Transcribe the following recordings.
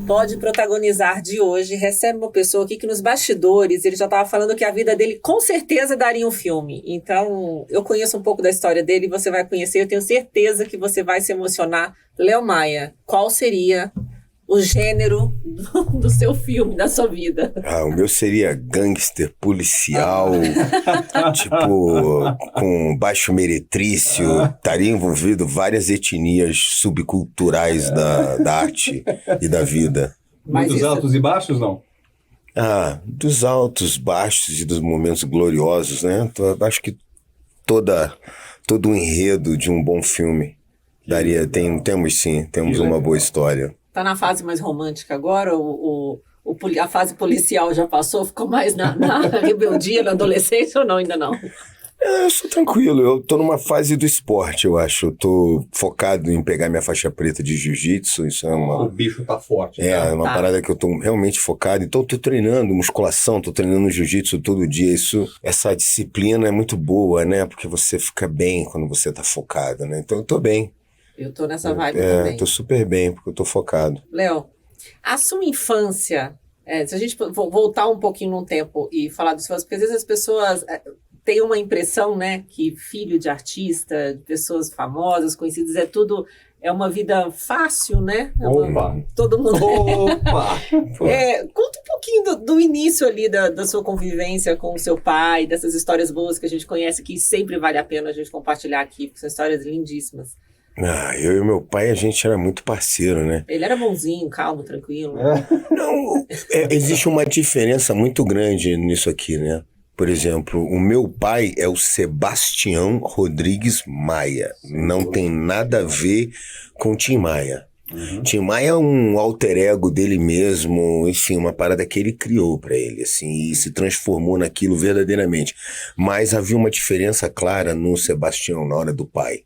Pode Protagonizar de hoje recebe uma pessoa aqui que nos bastidores ele já estava falando que a vida dele com certeza daria um filme. Então, eu conheço um pouco da história dele e você vai conhecer. Eu tenho certeza que você vai se emocionar. Léo Maia, qual seria o gênero do seu filme, da sua vida? O meu seria gangster, policial, tipo, com baixo meretrício. Estaria envolvido várias etnias subculturais da arte e da vida. Muitos altos e baixos, não? Dos altos, baixos e dos momentos gloriosos, né? Então, acho que todo o enredo de um bom filme daria. Temos uma boa história. Tá na fase mais romântica agora? A fase policial já passou? Ficou mais na rebeldia, na adolescência ou não? Ainda não? Eu sou tranquilo. Eu tô numa fase do esporte, eu acho. Eu tô focado em pegar minha faixa preta de jiu-jitsu. Isso é uma... O bicho tá forte. É uma parada que eu tô realmente focado. Então eu tô treinando musculação, tô treinando jiu-jitsu todo dia. Essa disciplina é muito boa, né? Porque você fica bem quando você tá focado, né? Então eu tô bem. Eu tô nessa vibe também. Tô super bem, porque eu tô focado. Léo, a sua infância, se a gente voltar um pouquinho no tempo e falar dos seus, porque às vezes as pessoas têm uma impressão, né, que filho de artista, de pessoas famosas, conhecidas, é uma vida fácil, né? Todo mundo... Opa! Conta um pouquinho do início ali da sua convivência com o seu pai, dessas histórias boas que a gente conhece, que sempre vale a pena a gente compartilhar aqui, porque são histórias lindíssimas. Eu e meu pai, a gente era muito parceiro, né? Ele era bonzinho, calmo, tranquilo. Não, existe uma diferença muito grande nisso aqui, né? Por exemplo, o meu pai é o Sebastião Rodrigues Maia. Não tem nada a ver com Tim Maia. Tim Maia é um alter ego dele mesmo, enfim, uma parada que ele criou pra ele, assim, e se transformou naquilo verdadeiramente. Mas havia uma diferença clara no Sebastião na hora do pai.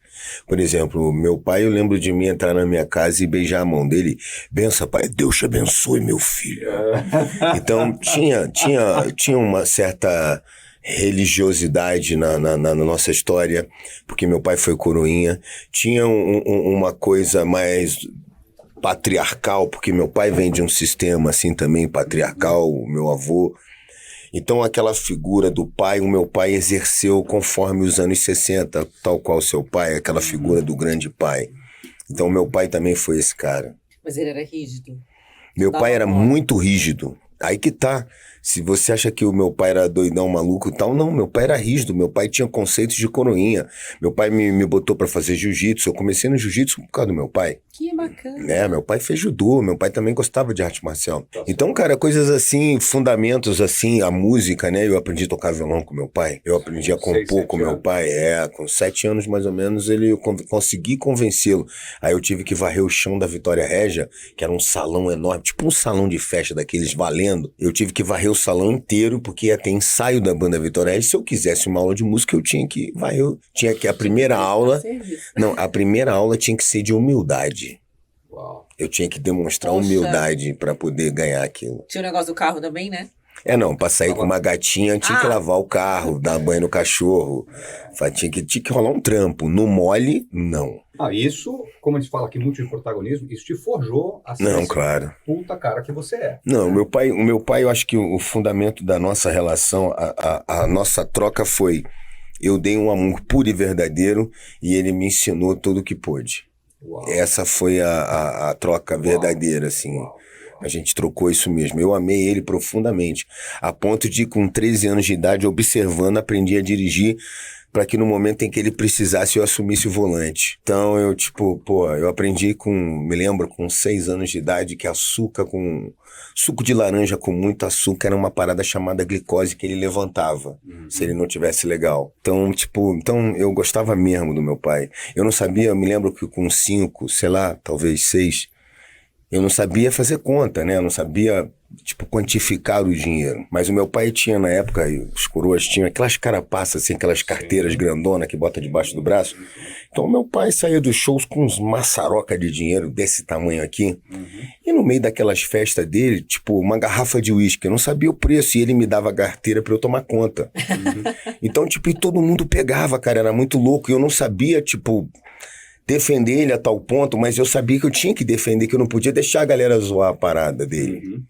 Por exemplo, meu pai, eu lembro de mim entrar na minha casa e beijar a mão dele. Bença, pai, Deus te abençoe, meu filho. Então, tinha uma certa religiosidade na nossa história, porque meu pai foi coroinha. Tinha uma coisa mais patriarcal, porque meu pai vem de um sistema assim também patriarcal, meu avô. Então aquela figura do pai, o meu pai exerceu conforme os anos 60, tal qual seu pai, aquela figura do grande pai. Então meu pai também foi esse cara. Mas ele era rígido? Meu pai era muito rígido. Aí que tá. Se você acha que o meu pai era doidão, maluco e tal, não, meu pai era rígido, meu pai tinha conceitos de coroinha. Meu pai me botou pra fazer jiu-jitsu, eu comecei no jiu-jitsu por causa do meu pai. Que bacana. Meu pai fez judô, meu pai também gostava de arte marcial. Então, cara, coisas assim, fundamentos assim, a música, né? Eu aprendi a tocar violão com meu pai, eu aprendi a compor com meu pai, com 7 anos mais ou menos, eu consegui convencê-lo. Aí eu tive que varrer o chão da Vitória Régia, que era um salão enorme, tipo um salão de festa daqueles valendo. Eu tive que varrer o salão inteiro, porque ia ter ensaio da banda Vitória Régia. Se eu quisesse uma aula de música, eu tinha que varrer. A primeira aula... Não, a primeira aula tinha que ser de humildade. Uau. Eu tinha que demonstrar humildade para poder ganhar aquilo. Tinha o negócio do carro também, né? Não, pra sair com uma gatinha, tinha que lavar o carro, dar banho no cachorro. Tinha que rolar um trampo. No mole, não. Isso, como a gente fala aqui muito de protagonismo, isso te forjou a ser Não, claro. puta cara que você é. Não, o meu pai, eu acho que o fundamento da nossa relação, a nossa troca foi: eu dei um amor puro e verdadeiro e ele me ensinou tudo o que pôde. Uau. Essa foi a troca verdadeira, assim. Uau. A gente trocou isso mesmo. Eu amei ele profundamente, a ponto de, com 13 anos de idade, observando, aprendi a dirigir para que no momento em que ele precisasse eu assumisse o volante. Então eu aprendi me lembro com 6 anos de idade que suco de laranja com muito açúcar era uma parada chamada glicose que ele levantava, se ele não tivesse legal. Então eu gostava mesmo do meu pai. Eu não sabia, eu me lembro que com 5, sei lá, talvez 6, eu não sabia fazer conta, né? Eu não sabia, quantificar o dinheiro. Mas o meu pai tinha, na época, os coroas tinham aquelas carapaças, assim, aquelas carteiras grandonas que bota debaixo do braço. Então, meu pai saía dos shows com uns maçaroca de dinheiro desse tamanho aqui. E no meio daquelas festas dele, uma garrafa de uísque. Eu não sabia o preço e ele me dava a carteira pra eu tomar conta. Então, e todo mundo pegava, cara. Era muito louco. E eu não sabia, defender ele a tal ponto, mas eu sabia que eu tinha que defender, que eu não podia deixar a galera zoar a parada dele. Uhum.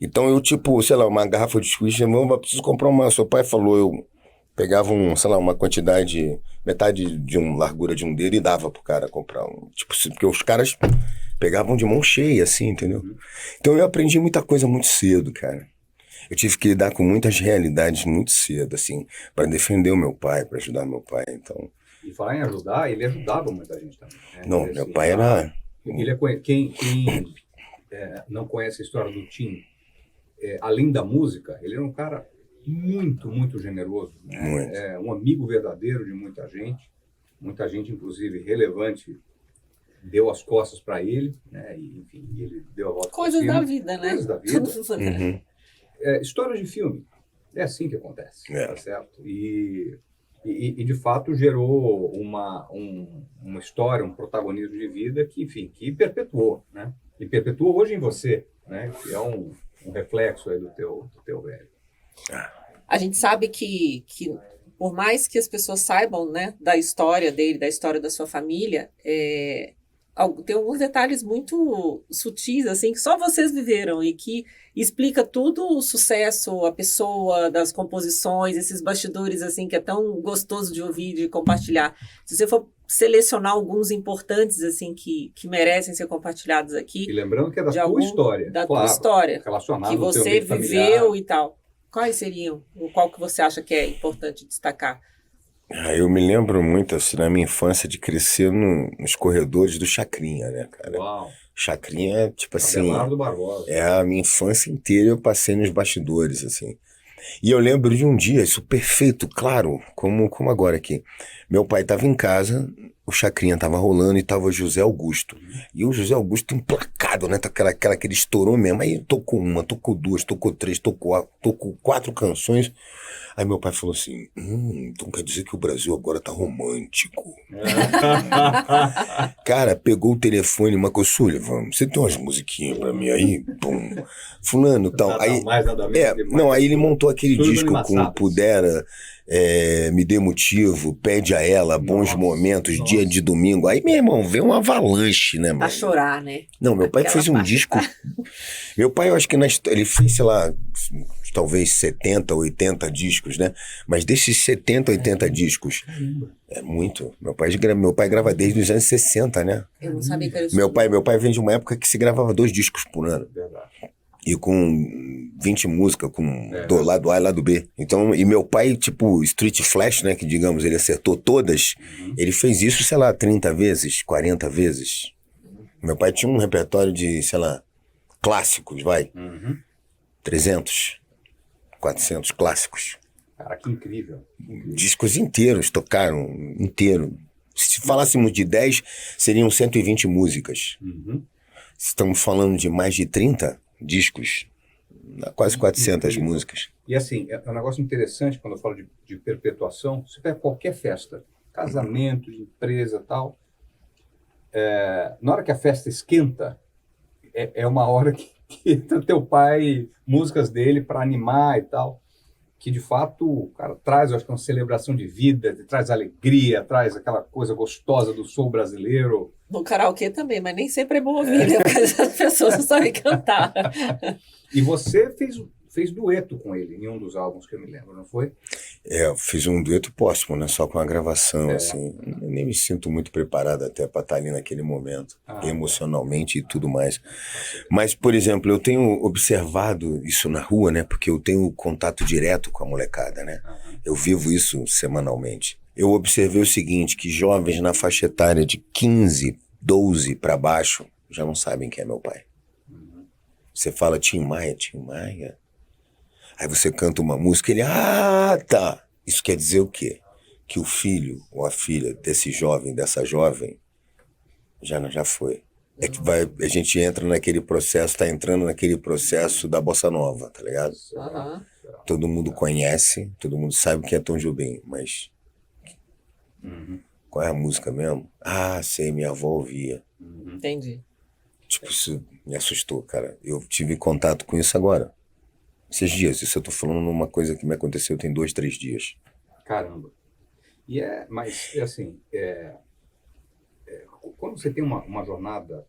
Então eu, tipo, sei lá, uma garrafa de uísque, eu preciso comprar uma. Seu pai falou, eu pegava sei lá, uma quantidade, metade de uma largura de um dedo e dava pro cara comprar um. Tipo, porque os caras pegavam de mão cheia, assim, entendeu? Então eu aprendi muita coisa muito cedo, cara. Eu tive que lidar com muitas realidades muito cedo, assim, para defender o meu pai, para ajudar meu pai, então... E falar em ajudar, ele ajudava muita gente também. Né? Não, Ele, meu assim, pai era... Quem não conhece a história do Tim, além da música, ele era um cara muito, muito generoso. Né? Muito. Um amigo verdadeiro de muita gente, inclusive, relevante, deu as costas para ele, né? E, enfim, ele deu a volta por Coisas cima. da vida, né? Coisas da vida. Uhum. Histórias de filme. É assim que acontece, É. tá certo? E de fato gerou uma história, um protagonismo de vida que, enfim, que perpetuou, né? E perpetuou hoje em você, né? Que é um reflexo aí do teu velho. A gente sabe que por mais que as pessoas saibam, né, da história dele, da história da sua família, tem alguns detalhes muito sutis, assim, que só vocês viveram e que explica tudo o sucesso, a pessoa, das composições, esses bastidores, assim, que é tão gostoso de ouvir, de compartilhar. Se você for selecionar alguns importantes, assim, que merecem ser compartilhados aqui... E lembrando que é da de tua algum- história. Da claro, tua história, relacionado que ao teu você meio viveu familiar. e tal. Quais seriam? Qual que você acha que é importante destacar? Eu me lembro muito, assim, na minha infância, de crescer nos corredores do Chacrinha, né, cara? Uau! Chacrinha, tipo assim, Abelardo Barbosa. a minha infância inteira eu passei nos bastidores, assim. E eu lembro de um dia, isso perfeito, claro, como agora aqui. Meu pai estava em casa, o Chacrinha estava rolando e estava o José Augusto. E o José Augusto emplacado, né? Aquela que ele estourou mesmo. Aí tocou uma, tocou duas, tocou três, tocou 4 canções. Aí meu pai falou assim, então quer dizer que o Brasil agora tá romântico. Cara, pegou o telefone, Marco Sullivan, você tem umas musiquinhas pra mim aí? Pum. Fulano, tal. Nada Aí, mais, nada menos que não, aí ele montou aquele Sullivan disco e com Massadas. Pudera, Me Dê Motivo, Pede a Ela, Bons Nossa, Momentos, nossa. Dia de Domingo. Aí, meu irmão, veio uma avalanche, né, Pra mano? chorar, né? Não, meu pai Aquela fez um parte. disco. Meu pai, eu acho que ele fez, sei lá, talvez 70, 80 discos, né? Mas desses 70, 80 discos, é muito. Meu pai grava desde os anos 60, né? Eu não sabia que era isso. Meu pai vem de uma época que se gravava 2 discos por ano. Verdade. E com 20 músicas, com do lado A e lado B. Então, e meu pai, tipo, Street Flash, né? Que digamos, ele acertou todas. Ele fez isso, sei lá, 30 vezes, 40 vezes. Meu pai tinha um repertório de, sei lá, clássicos, vai. 300, 400 clássicos. Cara, que incrível. Discos inteiros, tocaram inteiro. Se falássemos de 10, seriam 120 músicas. Estamos falando de mais de 30 discos, quase 400 músicas. E assim, é um negócio interessante quando eu falo de perpetuação. Você pega qualquer festa, casamento, de empresa e tal, na hora que a festa esquenta, é uma hora que entra teu pai, músicas dele para animar e tal, que de fato, cara, traz, eu acho que uma celebração de vida, traz alegria, traz aquela coisa gostosa do soul brasileiro. No karaokê também, mas nem sempre é bom ouvir, né? Porque as pessoas não sabem cantar. E você fez dueto com ele em um dos álbuns que eu me lembro, não foi? Eu fiz um dueto póstumo, né? Só com a gravação, assim. Eu nem me sinto muito preparado até para estar ali naquele momento, emocionalmente e tudo mais. Mas, por exemplo, eu tenho observado isso na rua, né? Porque eu tenho contato direto com a molecada, né? Eu vivo isso semanalmente. Eu observei o seguinte, que jovens na faixa etária de 15, 12 para baixo já não sabem quem é meu pai. Você fala Tim Maia. Aí você canta uma música, ele, tá. Isso quer dizer o quê? Que o filho ou a filha desse jovem, dessa jovem, já foi. É que a gente entra naquele processo, tá entrando naquele processo da bossa nova, tá ligado? Todo mundo conhece, todo mundo sabe quem é Tom Jobim, mas qual é a música mesmo? Sei, minha avó ouvia. Entendi. Tipo, isso me assustou, cara. Eu tive contato com isso agora. Esses dias, isso eu tô falando numa coisa que me aconteceu tem 2, 3 dias. Caramba. Mas assim, quando você tem uma jornada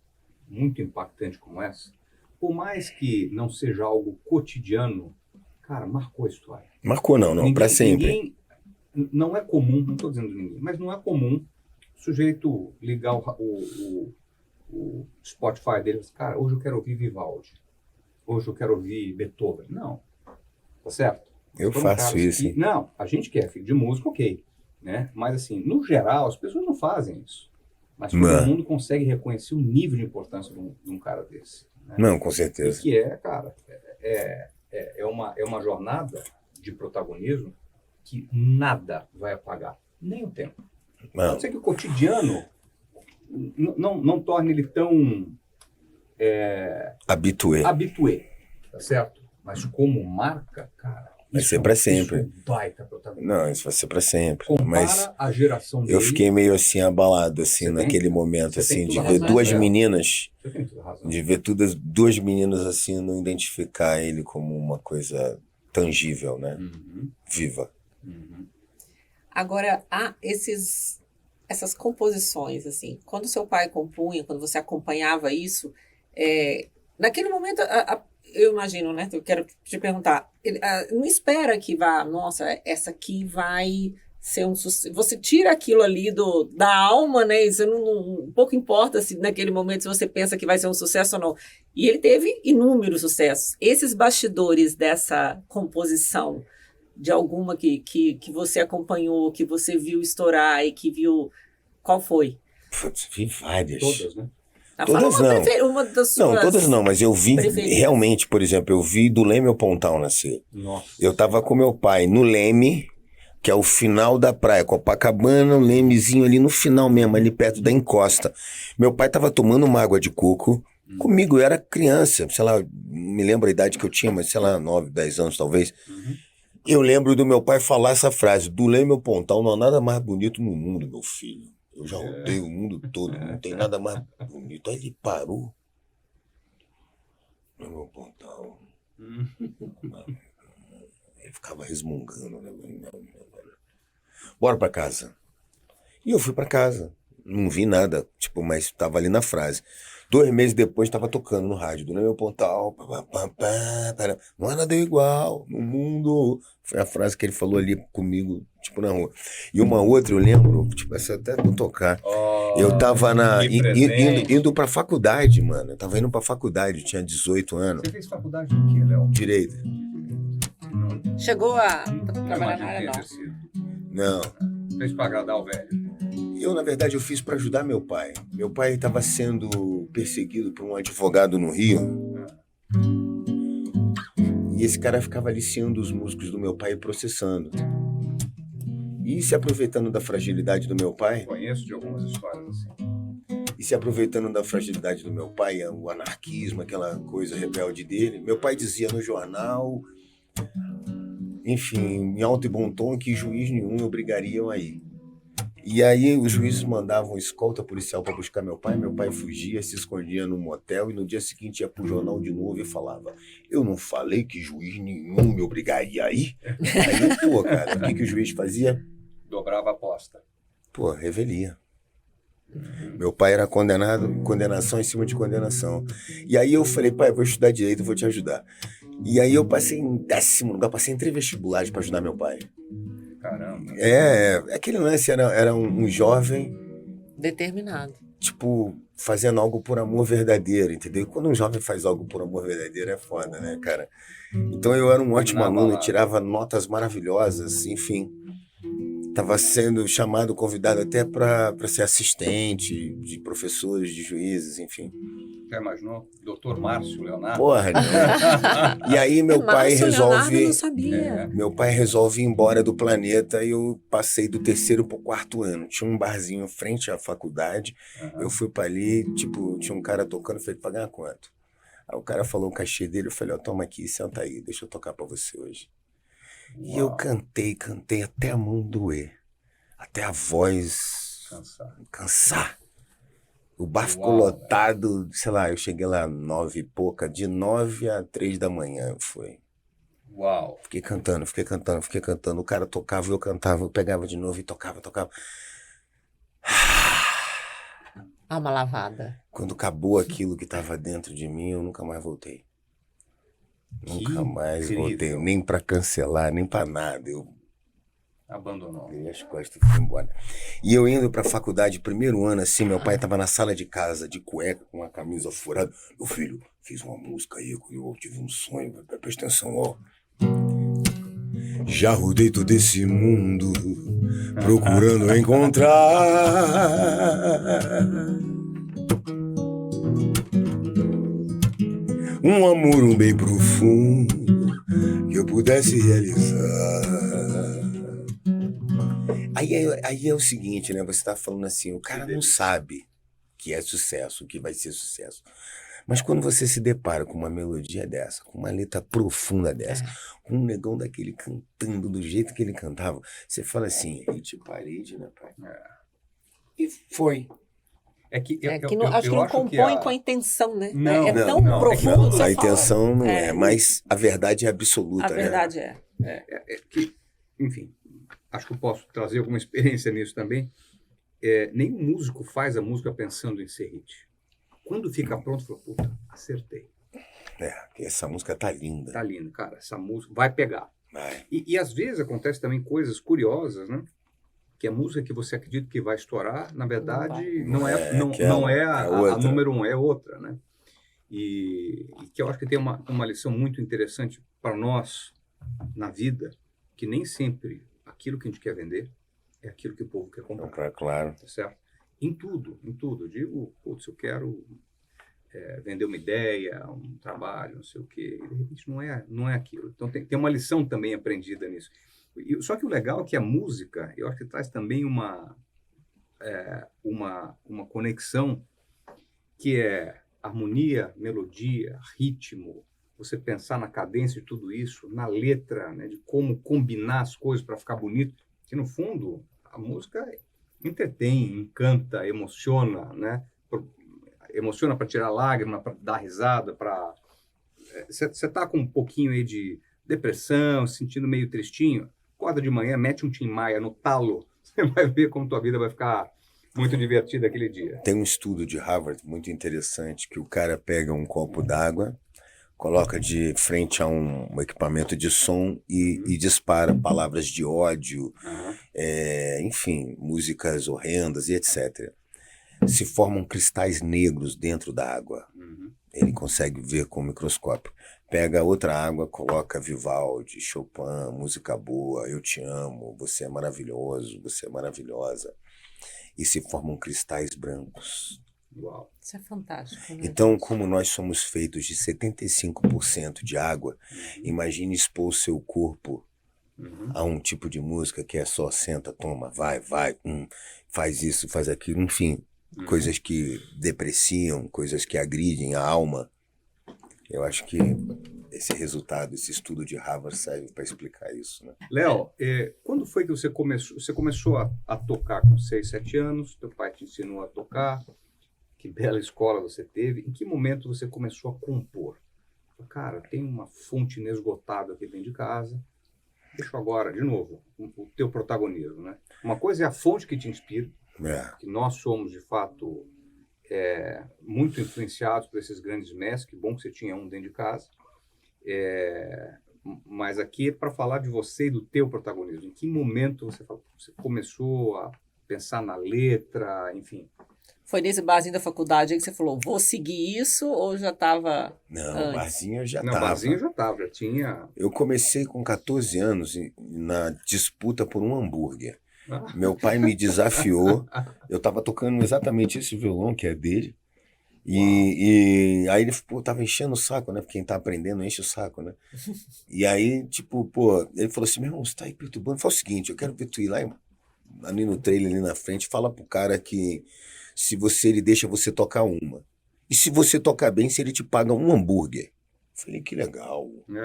muito impactante como essa, por mais que não seja algo cotidiano, cara, marcou a história. Marcou não, pra sempre. Ninguém, não é comum, não estou dizendo ninguém, mas não é comum o sujeito ligar o Spotify dele e dizer, cara, hoje eu quero ouvir Vivaldi, hoje eu quero ouvir Beethoven. Não, tá certo? Eu faço isso. Não, a gente que é filho de música, ok. Né? Mas assim, no geral, as pessoas não fazem isso. Mas todo mundo consegue reconhecer o nível de importância de um cara desse. Né? Não, com certeza. E que cara, é uma jornada de protagonismo que nada vai apagar, nem o tempo. Pode ser que o cotidiano não torne ele tão habitué, tá certo? Mas como marca, cara, vai ser pra sempre. Isso baita protagonismo. Não, isso vai ser pra sempre. Compara mas a geração dele. Eu fiquei meio assim abalado assim naquele momento assim de ver duas meninas, de ver duas meninas assim não identificar ele como uma coisa tangível, né? Viva. Agora, há essas composições, assim, quando seu pai compunha, quando você acompanhava isso, naquele momento, eu imagino, né? Eu quero te perguntar, não espera que vá, nossa, essa aqui vai ser um sucesso. Você tira aquilo ali da alma, né? Isso pouco importa se naquele momento se você pensa que vai ser um sucesso ou não. E ele teve inúmeros sucessos. Esses bastidores dessa composição, de alguma que você acompanhou, que você viu estourar e que viu, qual foi? Putz, vi várias. Todas, né? Todas não. Uma das suas todas não, mas eu vi preferidas. realmente, por exemplo, eu vi do Leme ao Pontal nascer. Nossa. Eu tava com meu pai no Leme, que é o final da praia, Copacabana, o Lemezinho ali no final mesmo, ali perto da encosta. Meu pai tava tomando uma água de coco, comigo, eu era criança, sei lá, me lembro a idade que eu tinha, mas sei lá, 9, 10 anos talvez. Eu lembro do meu pai falar essa frase, do Leme ao Pontal, não há nada mais bonito no mundo, meu filho. Eu já rodei o mundo todo, não tem nada mais bonito. Aí ele parou. No meu Pontal. Ele ficava resmungando, né? Bora pra casa. E eu fui pra casa. Não vi nada, mas tava ali na frase. 2 meses depois tava tocando no rádio, do meu Pontal, não há nada igual no mundo. Foi a frase que ele falou ali comigo, na rua. E uma outra eu lembro, essa até vou tocar. Eu tava indo pra faculdade, mano. Eu tava indo pra faculdade, eu tinha 18 anos. Você fez faculdade de quê, Léo? Direito. Chegou a trabalhar na área, não. Fez pra agradar o velho. Eu, na verdade, eu fiz para ajudar meu pai. Meu pai estava sendo perseguido por um advogado no Rio. E esse cara ficava aliciando os músicos do meu pai e processando. E se aproveitando da fragilidade do meu pai... Conheço de algumas histórias assim. E se aproveitando da fragilidade do meu pai, o anarquismo, aquela coisa rebelde dele, meu pai dizia no jornal, enfim, em alto e bom tom, que juiz nenhum obrigariam a ir. E aí os juízes mandavam escolta policial para buscar meu pai fugia, se escondia num motel e no dia seguinte ia pro jornal de novo e falava, eu não falei que juiz nenhum me obrigaria a ir? Aí, cara, o que o juiz fazia? Dobrava a aposta. Revelia. Meu pai era condenado, condenação em cima de condenação. E aí eu falei, pai, eu vou estudar direito, eu vou te ajudar. E aí eu passei em 10º lugar, passei em 3 vestibulares para ajudar meu pai. Caramba. Aquele lance era um jovem... Determinado. Fazendo algo por amor verdadeiro, entendeu? Quando um jovem faz algo por amor verdadeiro é foda, né, cara? Então eu era um ótimo aluno, tirava notas maravilhosas, enfim. Estava sendo chamado, convidado até para ser assistente de professores, de juízes, enfim. Já imaginou? Doutor Márcio Leonardo? Porra, não. E aí meu pai resolve... Eu não sabia. Meu pai resolve ir embora do planeta e eu passei do 3º pro 4º ano. Tinha um barzinho frente à faculdade. Eu fui para ali, tinha um cara tocando, falei, pagar quanto? Aí o cara falou o cachê dele, eu falei, toma aqui, senta aí, deixa eu tocar para você hoje. Uau. E eu cantei até a mão doer. Até a voz cansar. O bar ficou lotado, sei lá, eu cheguei lá 9 e pouca, de 9 a 3 da manhã foi. Uau! Fiquei cantando. O cara tocava, eu cantava, eu pegava de novo e tocava. Alma lavada. Quando acabou aquilo que estava dentro de mim, eu nunca mais voltei. Nunca mais incrível. voltei, nem para cancelar, nem para nada. Eu Abandonou. virei as costas e fui embora. E eu indo pra faculdade, primeiro ano, assim, meu pai tava na sala de casa, de cueca, com uma camisa furada. Meu filho, fiz uma música aí, eu tive um sonho, presta atenção, ó. Já rodei todo esse mundo, procurando encontrar um amor, um bem profundo, que eu pudesse realizar. Aí é o seguinte, né? Você tá falando assim, o cara não sabe que é sucesso, que vai ser sucesso. Mas quando você se depara com uma melodia dessa, com uma letra profunda dessa, com um negão daquele cantando do jeito que ele cantava, você fala assim, hit parede, né, pai? E foi. Acho que não compõe com a intenção, né? Não, é tão não, profundo. Não, a intenção não é, mas a verdade é absoluta, A verdade né? que, enfim, acho que eu posso trazer alguma experiência nisso também. Nenhum músico faz a música pensando em ser hit. Quando fica pronto, fala, puta, acertei. Essa música tá linda. Tá lindo, cara, essa música vai pegar. Vai. E às vezes acontece também coisas curiosas, né? Que a música que você acredita que vai estourar, na verdade, não é a número um, é outra, né? E que eu acho que tem uma lição muito interessante para nós na vida, que nem sempre aquilo que a gente quer vender é aquilo que o povo quer comprar. Claro. Tá certo? Em tudo. Eu digo, putz, eu quero vender uma ideia, um trabalho, não sei o quê. E de repente não é aquilo. Então tem uma lição também aprendida nisso. Só que o legal é que a música, eu acho que traz também uma conexão que é harmonia, melodia, ritmo, você pensar na cadência de tudo isso, na letra, né, de como combinar as coisas para ficar bonito, que no fundo a música entretém, encanta, emociona, né? Emociona para tirar lágrima, para dar risada, para... Você tá com um pouquinho aí de depressão, se sentindo meio tristinho, acorda de manhã, mete um Tim Maia no talo, você vai ver como tua vida vai ficar muito divertida aquele dia. Tem um estudo de Harvard muito interessante, que o cara pega um copo d'água, coloca de frente a um equipamento de som e dispara palavras de ódio, enfim, músicas horrendas e etc. Se formam cristais negros dentro da água. Ele consegue ver com o microscópio. Pega outra água, coloca Vivaldi, Chopin, música boa, eu te amo, você é maravilhoso, você é maravilhosa. E se formam cristais brancos. Uau. Isso é fantástico. Né? Então, como nós somos feitos de 75% de água, imagine expor o seu corpo a um tipo de música que é só senta, toma, vai, faz isso, faz aquilo, enfim, coisas que depreciam, coisas que agridem a alma. Eu acho que esse resultado, esse estudo de Harvard serve para explicar isso, né? Léo, quando foi que você começou a tocar com 6, 7 anos? Teu pai te ensinou a tocar? Que bela escola você teve? Em que momento você começou a compor? Cara, tem uma fonte inesgotável aqui dentro de casa. Deixa eu agora, de novo, o teu protagonismo, né? Uma coisa é a fonte que te inspira, que nós somos, de fato, muito influenciados por esses grandes mestres. Que bom que você tinha um dentro de casa. Mas aqui é para falar de você e do teu protagonismo. Em que momento você começou a pensar na letra, enfim? Foi nesse barzinho da faculdade aí que você falou, vou seguir isso, ou já estava... Não, o barzinho eu já Não, estava. o barzinho já estava, já tinha... Eu comecei com 14 anos na disputa por um hambúrguer. Meu pai me desafiou, eu estava tocando exatamente esse violão que é dele, e aí ele tava enchendo o saco, né? Porque quem tá aprendendo enche o saco, né? E aí, tipo, ele falou assim, meu irmão, você tá aí perturbando? Fala o seguinte, eu quero ver tu ir lá ali no trailer, ali na frente, fala pro cara que ele deixa você tocar uma. E se você tocar bem, se ele te paga um hambúrguer. Falei, que legal. Um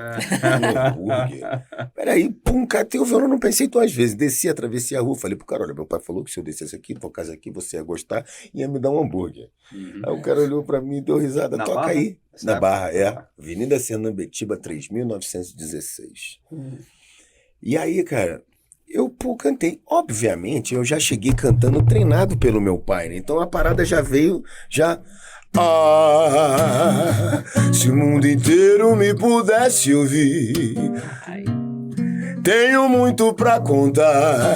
hambúrguer. Peraí, catei o violão, não pensei 2 vezes. Desci, atravessei a rua, falei pro cara, olha, meu pai falou que se eu descesse aqui, tocasse aqui, você ia gostar e ia me dar um hambúrguer. Aí o cara olhou pra mim e deu risada, toca Barra? Aí. Na Barra, Avenida Senambetiba, 3.916. E aí, cara, eu cantei. Obviamente, eu já cheguei cantando treinado pelo meu pai, né? Então a parada já veio, já... Ah, se o mundo inteiro me pudesse ouvir, Ai, tenho muito pra contar,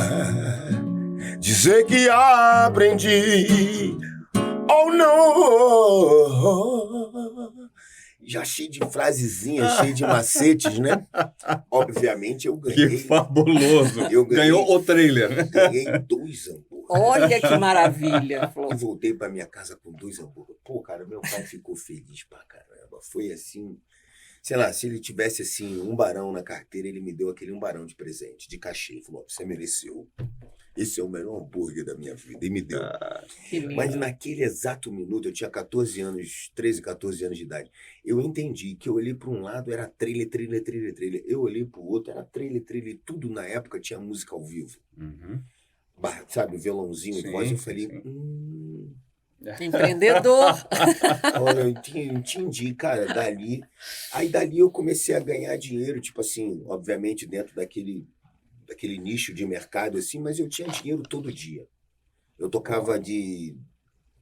dizer que aprendi. Oh, não! Já cheio de frasezinhas, cheio de macetes, né? Obviamente eu Que ganhei. fabuloso. Eu ganhei. Ganhou o trailer, né? Ganhei 2 hambúrgueres. olha que maravilha, E Flor. voltei pra minha casa com 2 hambúrgueres. Pô, cara, meu pai ficou feliz pra caramba. Foi assim, sei lá, se ele tivesse assim um barão na carteira, ele me deu aquele 1 barão de presente, de cachê. Ele falou, você mereceu. Esse é o melhor hambúrguer da minha vida. E me deu. Que lindo. Mas naquele exato minuto, eu tinha 14 anos, 13, 14 anos de idade. Eu entendi que eu olhei para um lado, era trailer, trailer, trailer, trailer. Eu olhei para o outro, era trailer, trailer. Tudo na época tinha música ao vivo. Uhum. Sabe, violãozinho e Sim, voz. Eu falei, sim. Empreendedor. olha, eu entendi, cara, dali. Aí dali eu comecei a ganhar dinheiro, tipo assim, obviamente dentro daquele nicho de mercado, assim, mas eu tinha dinheiro todo dia. Eu tocava de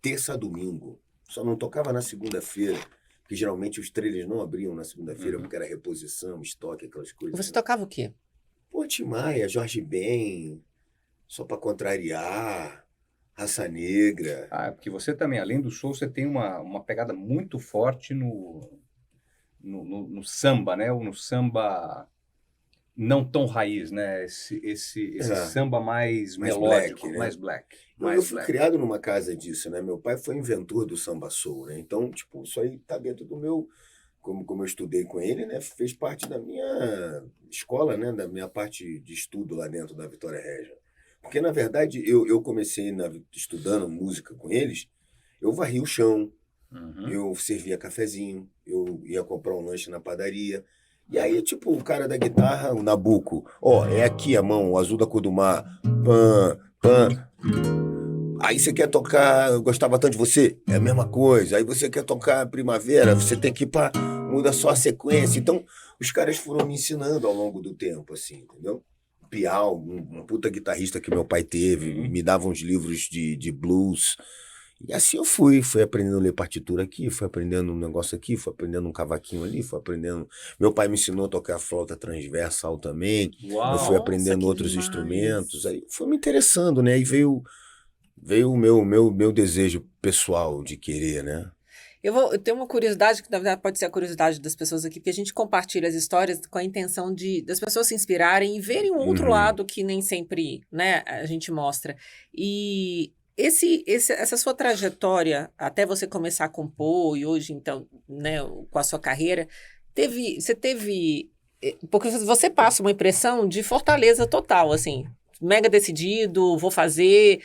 terça a domingo, só não tocava na segunda-feira, porque geralmente os trailers não abriam na segunda-feira, porque era reposição, estoque, aquelas coisas. Você tocava o quê? Pô, Tim Maia, Jorge Ben, Só Pra Contrariar, Raça Negra. Ah, porque você também, além do show, você tem uma pegada muito forte no samba, né? Ou no samba não tão raiz, né? Esse samba mais melódico, black, né? mais black. Eu fui criado numa casa disso, né? Meu pai foi inventor do samba soul, né? Então, tipo, isso aí tá dentro do meu... Como eu estudei com ele, né? Fez parte da minha escola, né? Da minha parte de estudo lá dentro da Vitória Regia. Porque, na verdade, eu comecei estudando música com eles, eu varri o chão, eu servia cafezinho, eu ia comprar um lanche na padaria. E aí, tipo, o cara da guitarra, o Nabuco, é aqui a mão, o azul da cor do mar, pam, pam. Aí você quer tocar Eu Gostava Tanto de Você, é a mesma coisa. Aí você quer tocar Primavera, você tem que ir pra... Muda só a sequência. Então, os caras foram me ensinando ao longo do tempo, assim, entendeu? Piau, um puta guitarrista que meu pai teve, me dava uns livros de blues. E assim eu fui aprendendo a ler partitura aqui, fui aprendendo um negócio aqui, fui aprendendo um cavaquinho ali, fui aprendendo... Meu pai me ensinou a tocar flauta transversal também. Uau, eu fui aprendendo que outros demais. instrumentos. Aí foi me interessando, né? Aí veio o meu desejo pessoal de querer, né? Eu tenho uma curiosidade, que na verdade pode ser a curiosidade das pessoas aqui, porque a gente compartilha as histórias com a intenção das pessoas se inspirarem e verem um outro lado que nem sempre, né, a gente mostra. E essa sua trajetória, até você começar a compor e hoje, então, né, com a sua carreira, você teve... Porque você passa uma impressão de fortaleza total, assim, mega decidido, vou fazer.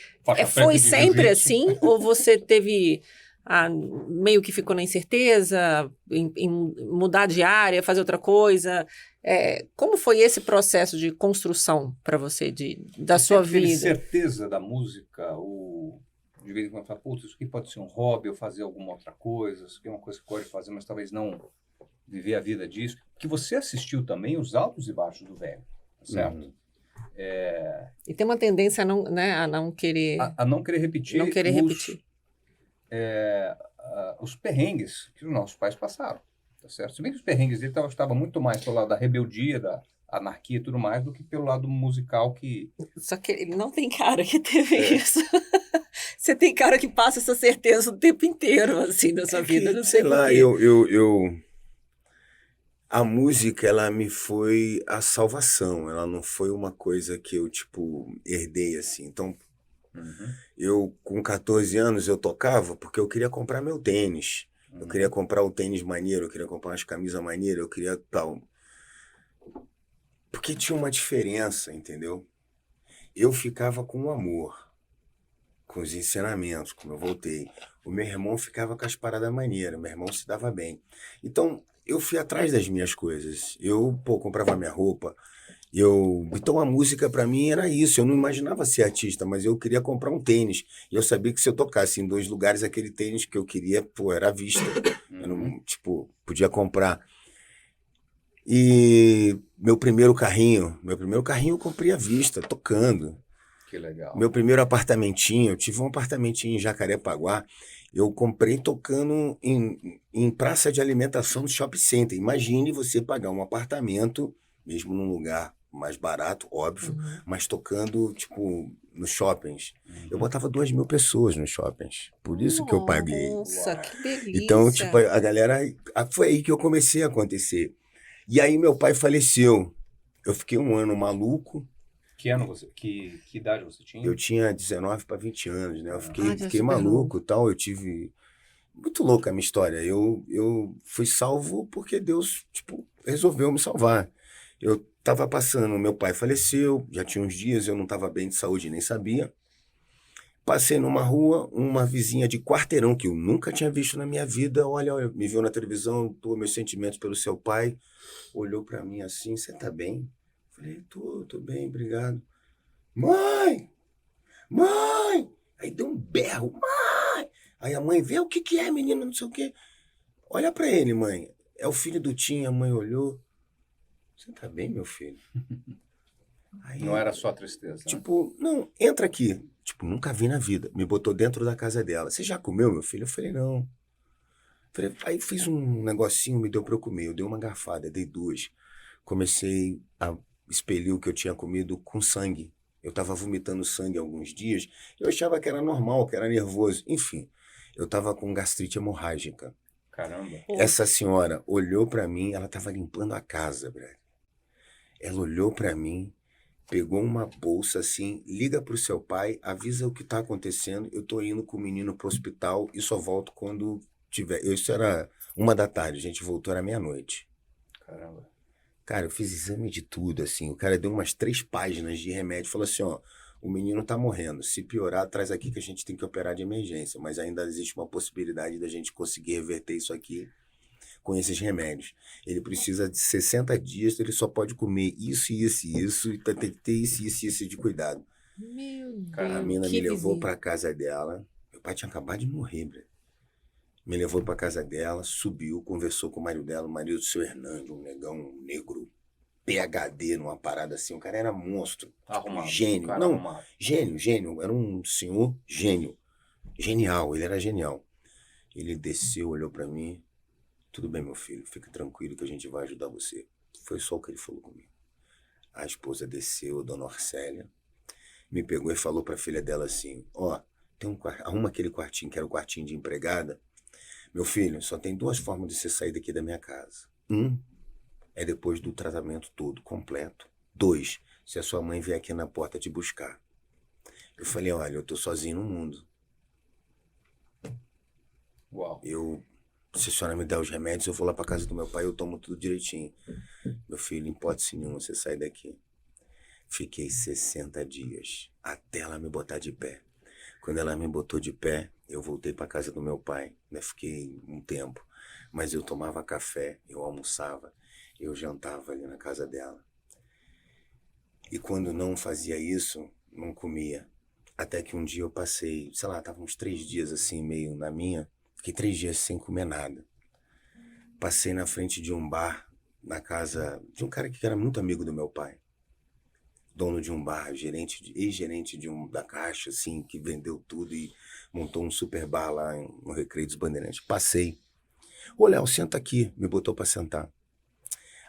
Foi sempre assim? Ou você teve... meio que ficou na incerteza, em mudar de área, fazer outra coisa. Como foi esse processo de construção para você, da sua vida? Teve certeza da música? Ou de vez em quando fala, putz, isso aqui pode ser um hobby, ou fazer alguma outra coisa, isso aqui é uma coisa que pode fazer, mas talvez não viver a vida disso. Que você assistiu também os altos e baixos do velho, certo? E tem uma tendência a não, né, a não querer... A não querer repetir. Não querer repetir. Os perrengues que os nossos pais passaram, tá certo? Se bem que os perrengues dele estavam muito mais pelo lado da rebeldia, da anarquia e tudo mais, do que pelo lado musical que... Só que ele não tem cara que teve isso. Você tem cara que passa essa certeza o tempo inteiro, assim, da sua vida. Não sei lá, porquê. A música, ela me foi a salvação. Ela não foi uma coisa que eu, tipo, herdei, assim. Então, eu, com 14 anos, eu tocava porque eu queria comprar meu tênis. Eu queria comprar o tênis maneiro, eu queria comprar umas camisas maneiras, eu queria tal. Porque tinha uma diferença, entendeu? Eu ficava com o amor, com os ensinamentos, como eu voltei. O meu irmão ficava com as paradas maneiras, meu irmão se dava bem. Então, eu fui atrás das minhas coisas. Eu, comprava minha roupa. Então a música pra mim era isso. Eu não imaginava ser artista, mas eu queria comprar um tênis. E eu sabia que se eu tocasse em 2 lugares, aquele tênis que eu queria, era à vista. Eu não, podia comprar. E meu primeiro carrinho eu comprei à vista, tocando. Que legal. Meu primeiro apartamentinho, eu tive um apartamentinho em Jacarepaguá, eu comprei tocando em praça de alimentação do shopping center. Imagine você pagar um apartamento, mesmo num lugar mais barato, óbvio, Uhum. mas tocando, tipo, nos shoppings. Eu Uhum. botava 2.000 pessoas nos shoppings, por isso que eu paguei. Nossa, Uau. que delícia. Então, tipo, a galera, foi aí que eu comecei a acontecer. E aí meu pai faleceu. Eu fiquei um ano maluco. Que ano você, que idade você tinha? Eu tinha 19 para 20 anos, né? Eu já fiquei super maluco e tal. Eu tive. Muito louca a minha história. Eu fui salvo porque Deus, tipo, resolveu me salvar. Eu tava passando, meu pai faleceu, já tinha uns dias, eu não tava bem de saúde, nem sabia. Passei numa rua, uma vizinha de quarteirão que eu nunca tinha visto na minha vida. Olha, me viu na televisão, tô meus sentimentos pelo seu pai. Olhou pra mim assim, você tá bem? Falei, tô bem, obrigado. Mãe! Mãe! Aí deu um berro, mãe! Aí a mãe vê o que que é, menino, não sei o quê. Olha pra ele, mãe. É o filho do Tim, a mãe olhou. Você tá bem, meu filho? Aí, Não era só tristeza, né? tipo, não, entra aqui. Tipo, nunca vi na vida. Me botou dentro da casa dela. Você já comeu, meu filho? Eu falei, não. Aí fiz um negocinho, me deu pra eu comer. Eu dei uma garfada, dei duas. Comecei a expelir o que eu tinha comido com sangue. Eu estava vomitando sangue há alguns dias. Eu achava que era normal, que era nervoso. Enfim, eu estava com gastrite hemorrágica. Caramba. Essa senhora olhou para mim, ela estava limpando a casa, Brad. Ela olhou para mim, pegou uma bolsa assim, liga pro seu pai, avisa o que tá acontecendo. Eu tô indo com o menino pro hospital e só volto quando tiver. Isso era 1 da tarde, a gente voltou, era meia-noite. Caramba. Cara, eu fiz exame de tudo, assim. O cara deu umas 3 páginas de remédio. Falou assim, ó, o menino tá morrendo. Se piorar, traz aqui que a gente tem que operar de emergência. Mas ainda existe uma possibilidade da gente conseguir reverter isso aqui com esses remédios. Ele precisa de 60 dias, ele só pode comer isso, isso e isso. E tem que ter isso, isso e isso de cuidado. Meu Caramba. A Deus, mina que me levou vizinho. pra casa dela. Meu pai tinha acabado de morrer, Bre. Me levou pra casa dela, subiu, conversou com o marido dela, o marido do seu Hernando, um negão, um negro. PhD numa parada assim, o cara era monstro, tipo, Arrumado. gênio. Cara Não, arrumado. gênio, era um senhor gênio. Genial, ele era genial. Ele desceu, olhou pra mim. Tudo bem, meu filho, fique tranquilo que a gente vai ajudar você. Foi só o que ele falou comigo. A esposa desceu, dona Orcélia, me pegou e falou pra filha dela assim, ó, tem arruma aquele quartinho que era o quartinho de empregada. Meu filho, só tem 2 formas de você sair daqui da minha casa. É depois do tratamento todo, completo. 2, se a sua mãe vier aqui na porta te buscar. Eu falei, olha, eu tô sozinho no mundo. Uau. Se a senhora me der os remédios, eu vou lá pra casa do meu pai, eu tomo tudo direitinho. Meu filho, em hipótese nenhuma, você sai daqui. Fiquei 60 dias, até ela me botar de pé. Quando ela me botou de pé, eu voltei pra casa do meu pai. Né? Fiquei um tempo. Mas eu tomava café, eu almoçava, eu jantava ali na casa dela. E quando não fazia isso, não comia. Até que um dia eu passei, sei lá, tava uns 3 dias assim, meio na minha. Fiquei 3 dias sem comer nada. Passei na frente de um bar, na casa de um cara que era muito amigo do meu pai. Dono de um bar, ex-gerente da Caixa, assim, que vendeu tudo e montou um super bar lá no Recreio dos Bandeirantes. Passei. Ô, Léo, senta aqui. Me botou pra sentar.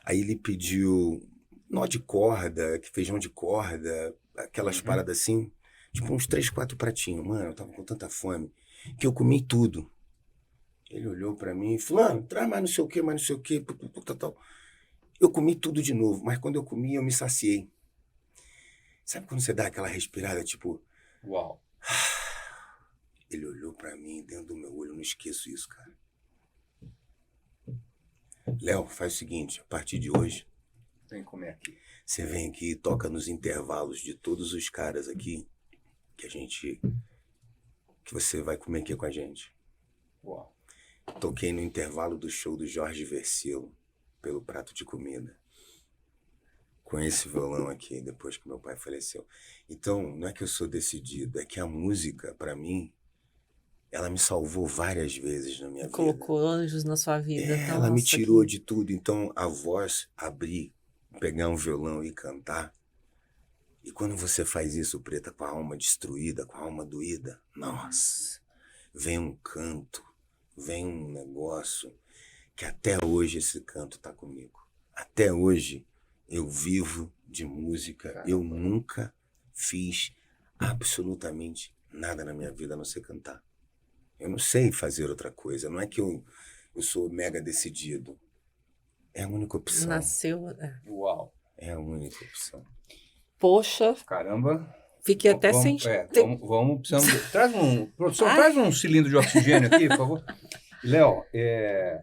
Aí ele pediu nó de corda, feijão de corda, aquelas paradas assim, tipo uns 3, 4 pratinhos. Mano, eu tava com tanta fome que eu comi tudo. Ele olhou pra mim e falou, fulano, traz mais não sei o que, mais não sei o que, tal. Eu comi tudo de novo, mas quando eu comi, eu me saciei. Sabe quando você dá aquela respirada, tipo... Uau. Ele olhou pra mim dentro do meu olho, eu não esqueço isso, cara. Léo, faz o seguinte, a partir de hoje, Vem comer aqui. você vem aqui e toca nos intervalos de todos os caras aqui que você vai comer aqui com a gente. Uau. Toquei no intervalo do show do Jorge Versilo, pelo prato de comida. Com esse violão aqui, depois que meu pai faleceu. Então, não é que eu sou decidido, é que a música, pra mim, ela me salvou várias vezes na minha vida. Colocou anjos na sua vida. Ela me Nossa, tirou que- de tudo. Então, a voz, abrir, pegar um violão e cantar. E quando você faz isso, Preta, com a alma destruída, com a alma doída, nossa, vem um canto, vem um negócio que até hoje esse canto tá comigo. Até hoje eu vivo de música. Caramba. Eu nunca fiz absolutamente nada na minha vida a não ser cantar. Eu não sei fazer outra coisa. Não é que eu sou mega decidido. É a única opção. Nasceu. Uau. É a única opção. Poxa, Caramba. fiquei até sem. Precisamos. Traz produção, Ai. traz um cilindro de oxigênio aqui, por favor. Léo,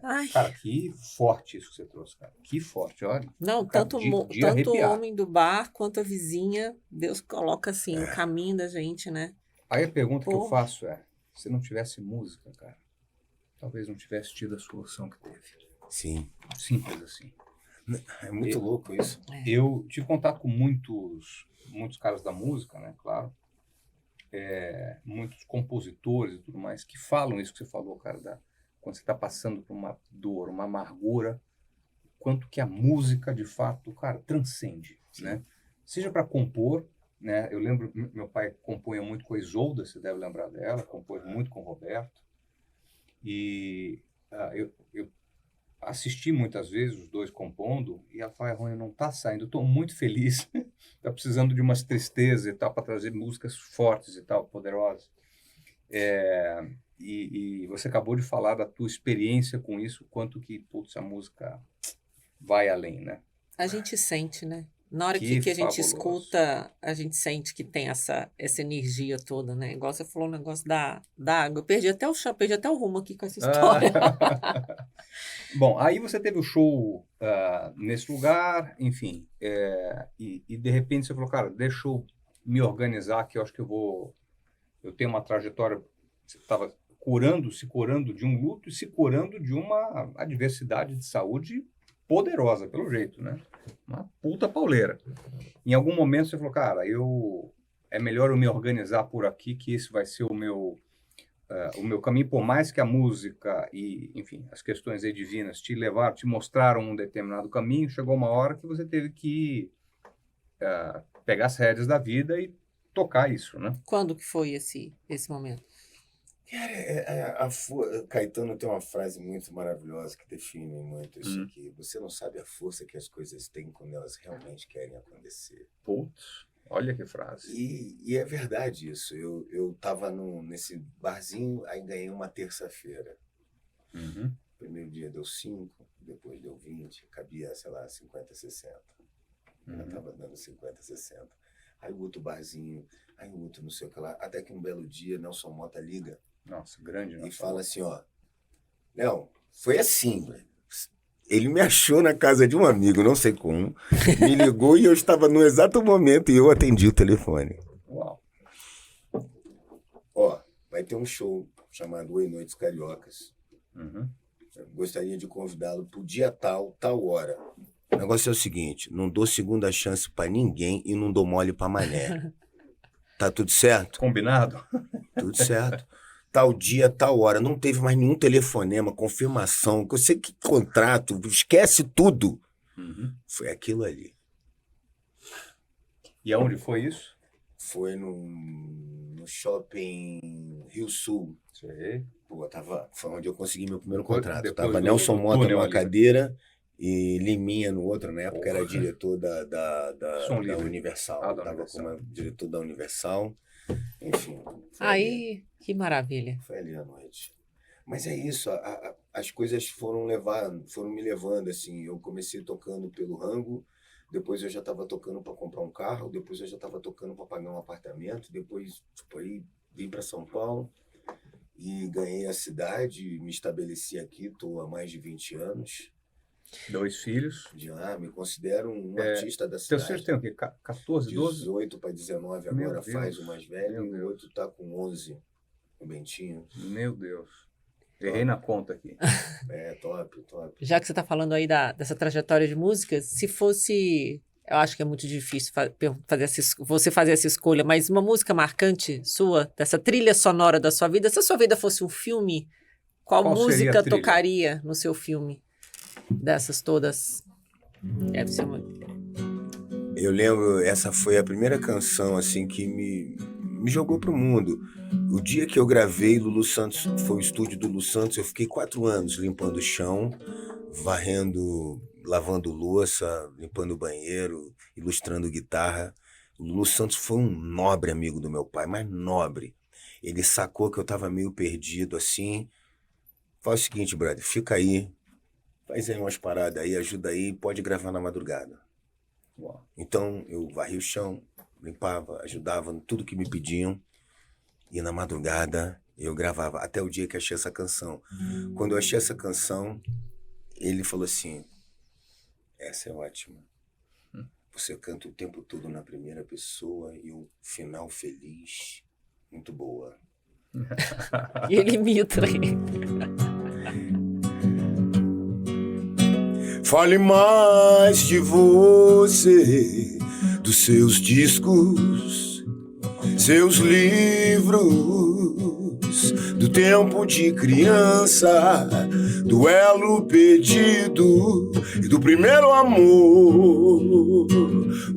Ai. cara, que forte isso que você trouxe, cara. Que forte, olha. Não, Cara, tanto, de tanto o arrepiar. homem do bar quanto a vizinha, Deus coloca assim, o caminho da gente, né? Aí a pergunta que eu Pô. faço é, se não tivesse música, cara, talvez não tivesse tido a solução que teve. Sim. Simples assim. É muito louco isso. Eu tive contato com muitos caras da música, né, claro. Muitos compositores e tudo mais que falam isso que você falou, cara, quando você está passando por uma dor, uma amargura, quanto que a música, de fato, cara, transcende, né? Seja para compor, né? Eu lembro, meu pai compunha muito com a Isolda, você deve lembrar dela, compôs muito com o Roberto. E eu assisti muitas vezes os dois compondo e ela fala, Rony, não está saindo, eu estou muito feliz, está precisando de umas tristezas e tal, para trazer músicas fortes e tal, poderosas. E você acabou de falar da tua experiência com isso, quanto que, putz, a música vai além, né? A gente sente, né? Na hora Que que a gente fabuloso. escuta, a gente sente que tem essa energia toda, né? Igual você falou o negócio da água. Eu perdi até o chão, perdi até o rumo aqui com essa história. Bom, aí você teve o show nesse lugar, enfim, e de repente você falou, cara, deixa eu me organizar, que eu acho que eu tenho uma trajetória, você estava se curando de um luto e se curando de uma adversidade de saúde poderosa, pelo jeito, né? Uma puta pauleira. Em algum momento você falou, cara, é melhor eu me organizar por aqui, que esse vai ser o meu caminho, por mais que a música e, enfim, as questões aí divinas te mostraram um determinado caminho, chegou uma hora que você teve que pegar as rédeas da vida e tocar isso, né? Quando que foi esse momento? Cara, Caetano tem uma frase muito maravilhosa que define muito isso aqui. Você não sabe a força que as coisas têm quando elas realmente querem acontecer. Putz, olha que frase. E é verdade isso. Eu tava nesse barzinho, aí ganhei uma terça-feira. Uhum. Primeiro dia deu 5, depois deu 20, cabia, sei lá, 50, 60. Eu tava dando 50, 60. Aí o outro barzinho, aí o outro não sei o que lá. Até que um belo dia, Nelson Mota liga. Nossa, grande, né? E fala assim, ó, não, foi assim, velho. Ele me achou na casa de um amigo, não sei como, me ligou e eu estava no exato momento e eu atendi o telefone. Uau. Ó, vai ter um show chamado Oi Noites Cariocas. Uhum. Eu gostaria de convidá-lo pro dia tal hora. O negócio é o seguinte, não dou segunda chance pra ninguém e não dou mole pra mané. Tá tudo certo? Combinado? Tudo certo. Tal dia, tal hora. Não teve mais nenhum telefonema, confirmação. Eu sei que contrato, esquece tudo. Uhum. Foi aquilo ali. E aonde foi isso? Foi no shopping Rio Sul. Sei. Pô, foi onde eu consegui meu primeiro Depois- contrato. depois Tava do Nelson Mota túnel numa ali. cadeira e Liminha no outro. Na época Porra. era diretor Som da livre. Universal. Ah, da Tava Universal. como diretor da Universal. Enfim. foi ali. Aí, que maravilha. Foi ali à noite. Mas é isso, as coisas foram me levando, assim. Eu comecei tocando pelo Rango, depois eu já estava tocando para comprar um carro, depois eu já estava tocando para pagar um apartamento, depois aí vim para São Paulo e ganhei a cidade, me estabeleci aqui, estou há mais de 20 anos. 2 filhos. De lá, me considero um artista da Teus cidade. filhos têm o quê? 14, 12? 18 para 19 Meu agora Deus. faz o mais velho, Meu e o Deus. outro está com 11, o Bentinho. Meu Deus. Errei na conta aqui. É, top. Já que você está falando aí dessa trajetória de música, se fosse Eu acho que é muito difícil você fazer essa escolha, mas uma música marcante sua, dessa trilha sonora da sua vida, se a sua vida fosse um filme, qual Qual seria a música trilha? tocaria no seu filme? Dessas todas. Deve ser uma... Eu lembro, essa foi a primeira canção assim que me jogou pro mundo. O dia que eu gravei, Lulu Santos, foi o estúdio do Lulu Santos, eu fiquei 4 anos limpando o chão, varrendo, lavando louça, limpando o banheiro, ilustrando guitarra. O Lulu Santos foi um nobre amigo do meu pai, mas nobre. Ele sacou que eu tava meio perdido assim. Faz o seguinte, brother, fica aí, faz aí umas paradas aí, ajuda aí, pode gravar na madrugada. Uau. Então eu varri o chão, limpava, ajudava em tudo que me pediam. E na madrugada eu gravava, até o dia que achei essa canção. Quando eu achei essa canção, ele falou assim, essa é ótima. Você canta o tempo todo na primeira pessoa e um final feliz, muito boa. E ele imita. Fale mais de você, dos seus discos, seus livros, do tempo de criança, do elo perdido e do primeiro amor.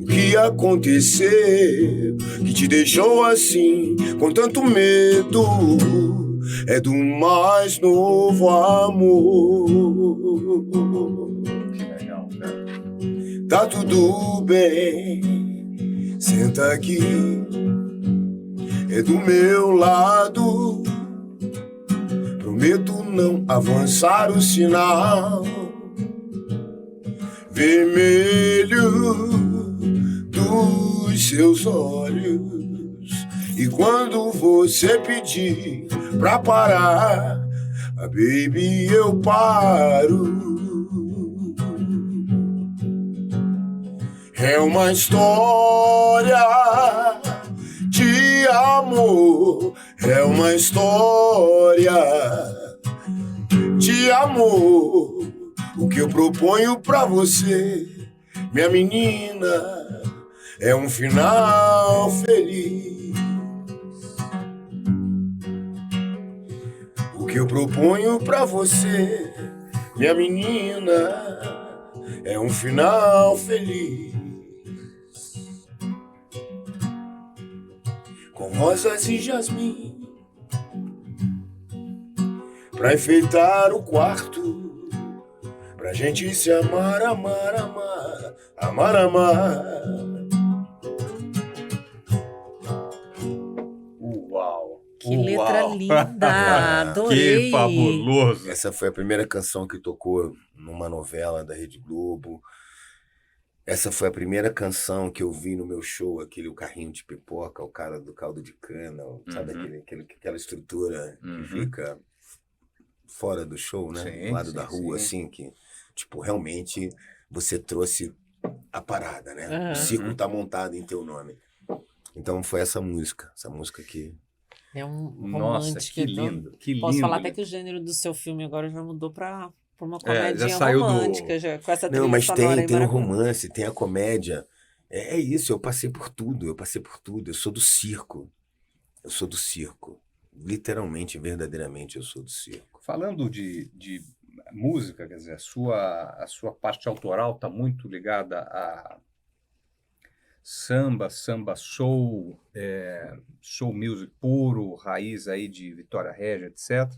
O que aconteceu que te deixou assim, com tanto medo? É do mais novo amor. Que legal, cara. Tá tudo bem, senta aqui, é do meu lado. Prometo não avançar o sinal vermelho dos seus olhos. E quando você pedir pra parar, baby, eu paro. É uma história de amor, é uma história de amor. O que eu proponho pra você, minha menina, é um final feliz. O que eu proponho pra você, minha menina, é um final feliz. Com rosas e jasmim pra enfeitar o quarto, pra gente se amar, amar, amar, amar, amar. Uau! Que letra Uau. linda! Adorei! Que fabuloso! Essa foi a primeira canção que tocou numa novela da Rede Globo. Essa foi a primeira canção que eu vi no meu show, o carrinho de pipoca, o cara do caldo de cana, sabe aquela estrutura que fica fora do show, né? Sim, do lado sim, da rua, sim. assim, que, tipo, realmente você trouxe a parada, né? Aham. O circo tá montado em teu nome. Então foi essa música que... É um Nossa, romântico. que então, lindo, que lindo. posso falar até lindo. que o gênero do seu filme agora já mudou para uma Já comédia saiu romântica, já, com essa trilha Não, mas sonora aí tem o maravilhosa. romance, tem a comédia. É isso, eu passei por tudo. Eu sou do circo. Literalmente, verdadeiramente, eu sou do circo. Falando de música, quer dizer, a sua parte autoral está muito ligada a samba soul, soul music puro, raiz aí de Vitória Regia, etc.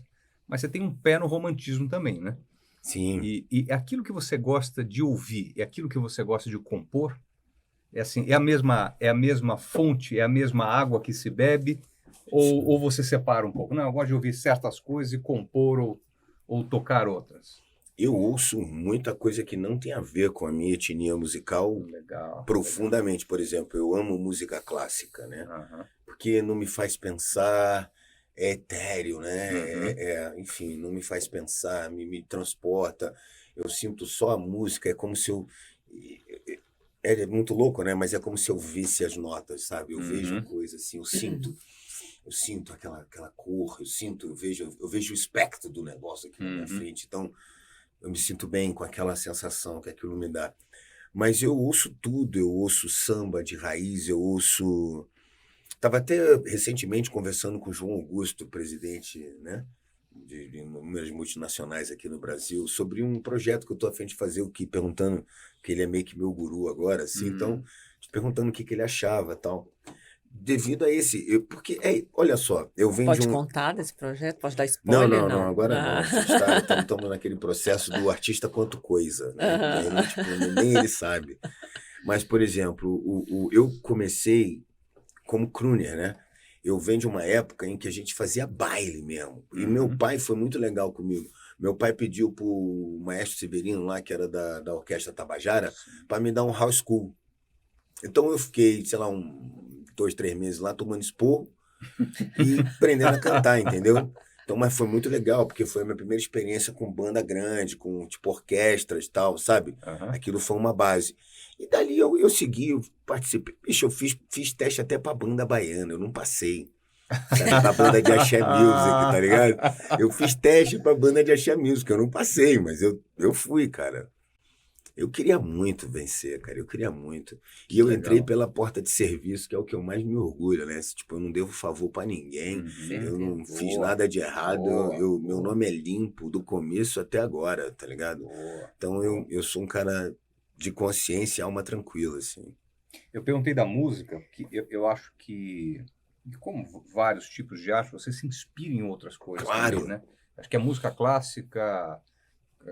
Mas você tem um pé no romantismo também, né? Sim. E aquilo que você gosta de ouvir e aquilo que você gosta de compor, é a mesma fonte, é a mesma água que se bebe, ou você separa um pouco? Não, eu gosto de ouvir certas coisas e compor ou tocar outras. Eu ouço muita coisa que não tem a ver com a minha etnia musical Legal. profundamente. Por exemplo, eu amo música clássica, né? Aham. Porque não me faz pensar, é etéreo, né? Uhum. Enfim, não me faz pensar, me transporta. Eu sinto só a música, é como se eu... É muito louco, né? Mas é como se eu visse as notas, sabe? Eu vejo a coisa assim, eu sinto aquela cor, eu vejo o espectro do negócio aqui na minha frente. Então, eu me sinto bem com aquela sensação que aquilo me dá. Mas eu ouço tudo, eu ouço samba de raiz, eu ouço... Estava até recentemente conversando com o João Augusto, presidente, né, de inúmeras multinacionais aqui no Brasil, sobre um projeto que eu estou a fim de fazer, perguntando, que ele é meio que meu guru agora, assim, então, perguntando o que ele achava e tal. Devido a porque, olha só, eu venho Pode de um... contar desse projeto? Pode dar spoiler? Não, agora não. Estamos naquele processo do artista quanto coisa, né? Ele, tipo, nem ele sabe. Mas, por exemplo, eu comecei como crooner, né? Eu venho de uma época em que a gente fazia baile mesmo. E meu pai foi muito legal comigo. Meu pai pediu pro maestro Severino lá, que era da Orquestra Tabajara, para me dar um house school. Então eu fiquei, sei lá, 2, 3 meses lá tomando esporro e aprendendo a cantar, entendeu? Então, mas foi muito legal, porque foi a minha primeira experiência com banda grande, com tipo orquestras e tal, sabe? Aquilo foi uma base. E dali eu segui, eu participei. Bicho, eu fiz teste até pra banda baiana, eu não passei. Sabe? Pra banda de Axé Music, tá ligado? Eu fiz teste pra banda de Axé Music, eu não passei, mas eu fui, cara. Eu queria muito vencer, cara, eu queria muito. E eu entrei pela porta de serviço, que é o que eu mais me orgulho, né? Tipo, eu não devo favor pra ninguém, eu não fiz nada de errado, meu nome é limpo do começo até agora, tá ligado? Então eu sou um cara de consciência e alma tranquila, assim. Eu perguntei da música, que eu acho que, como vários tipos de arte, você se inspira em outras coisas. Claro. Também, né? Acho que a música clássica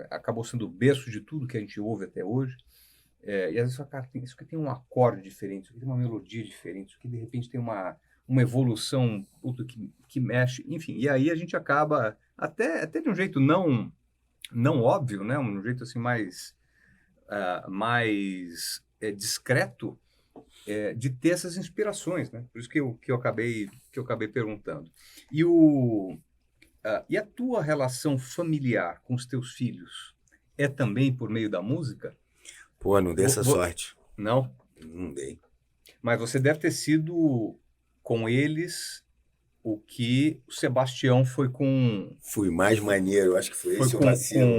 acabou sendo o berço de tudo que a gente ouve até hoje. E às vezes, cara, isso aqui tem um acorde diferente, isso aqui tem uma melodia diferente, isso aqui de repente tem uma evolução que mexe, enfim. E aí a gente acaba, até de um jeito não óbvio, né? Um jeito assim mais discreto, de ter essas inspirações, né? Por isso que eu acabei perguntando. E a tua relação familiar com os teus filhos é também por meio da música? Pô, não dei essa sorte. Não? Não dei. Mas você deve ter sido com eles o que o Sebastião foi com... Fui mais maneiro, eu acho que foi esse o vacilo.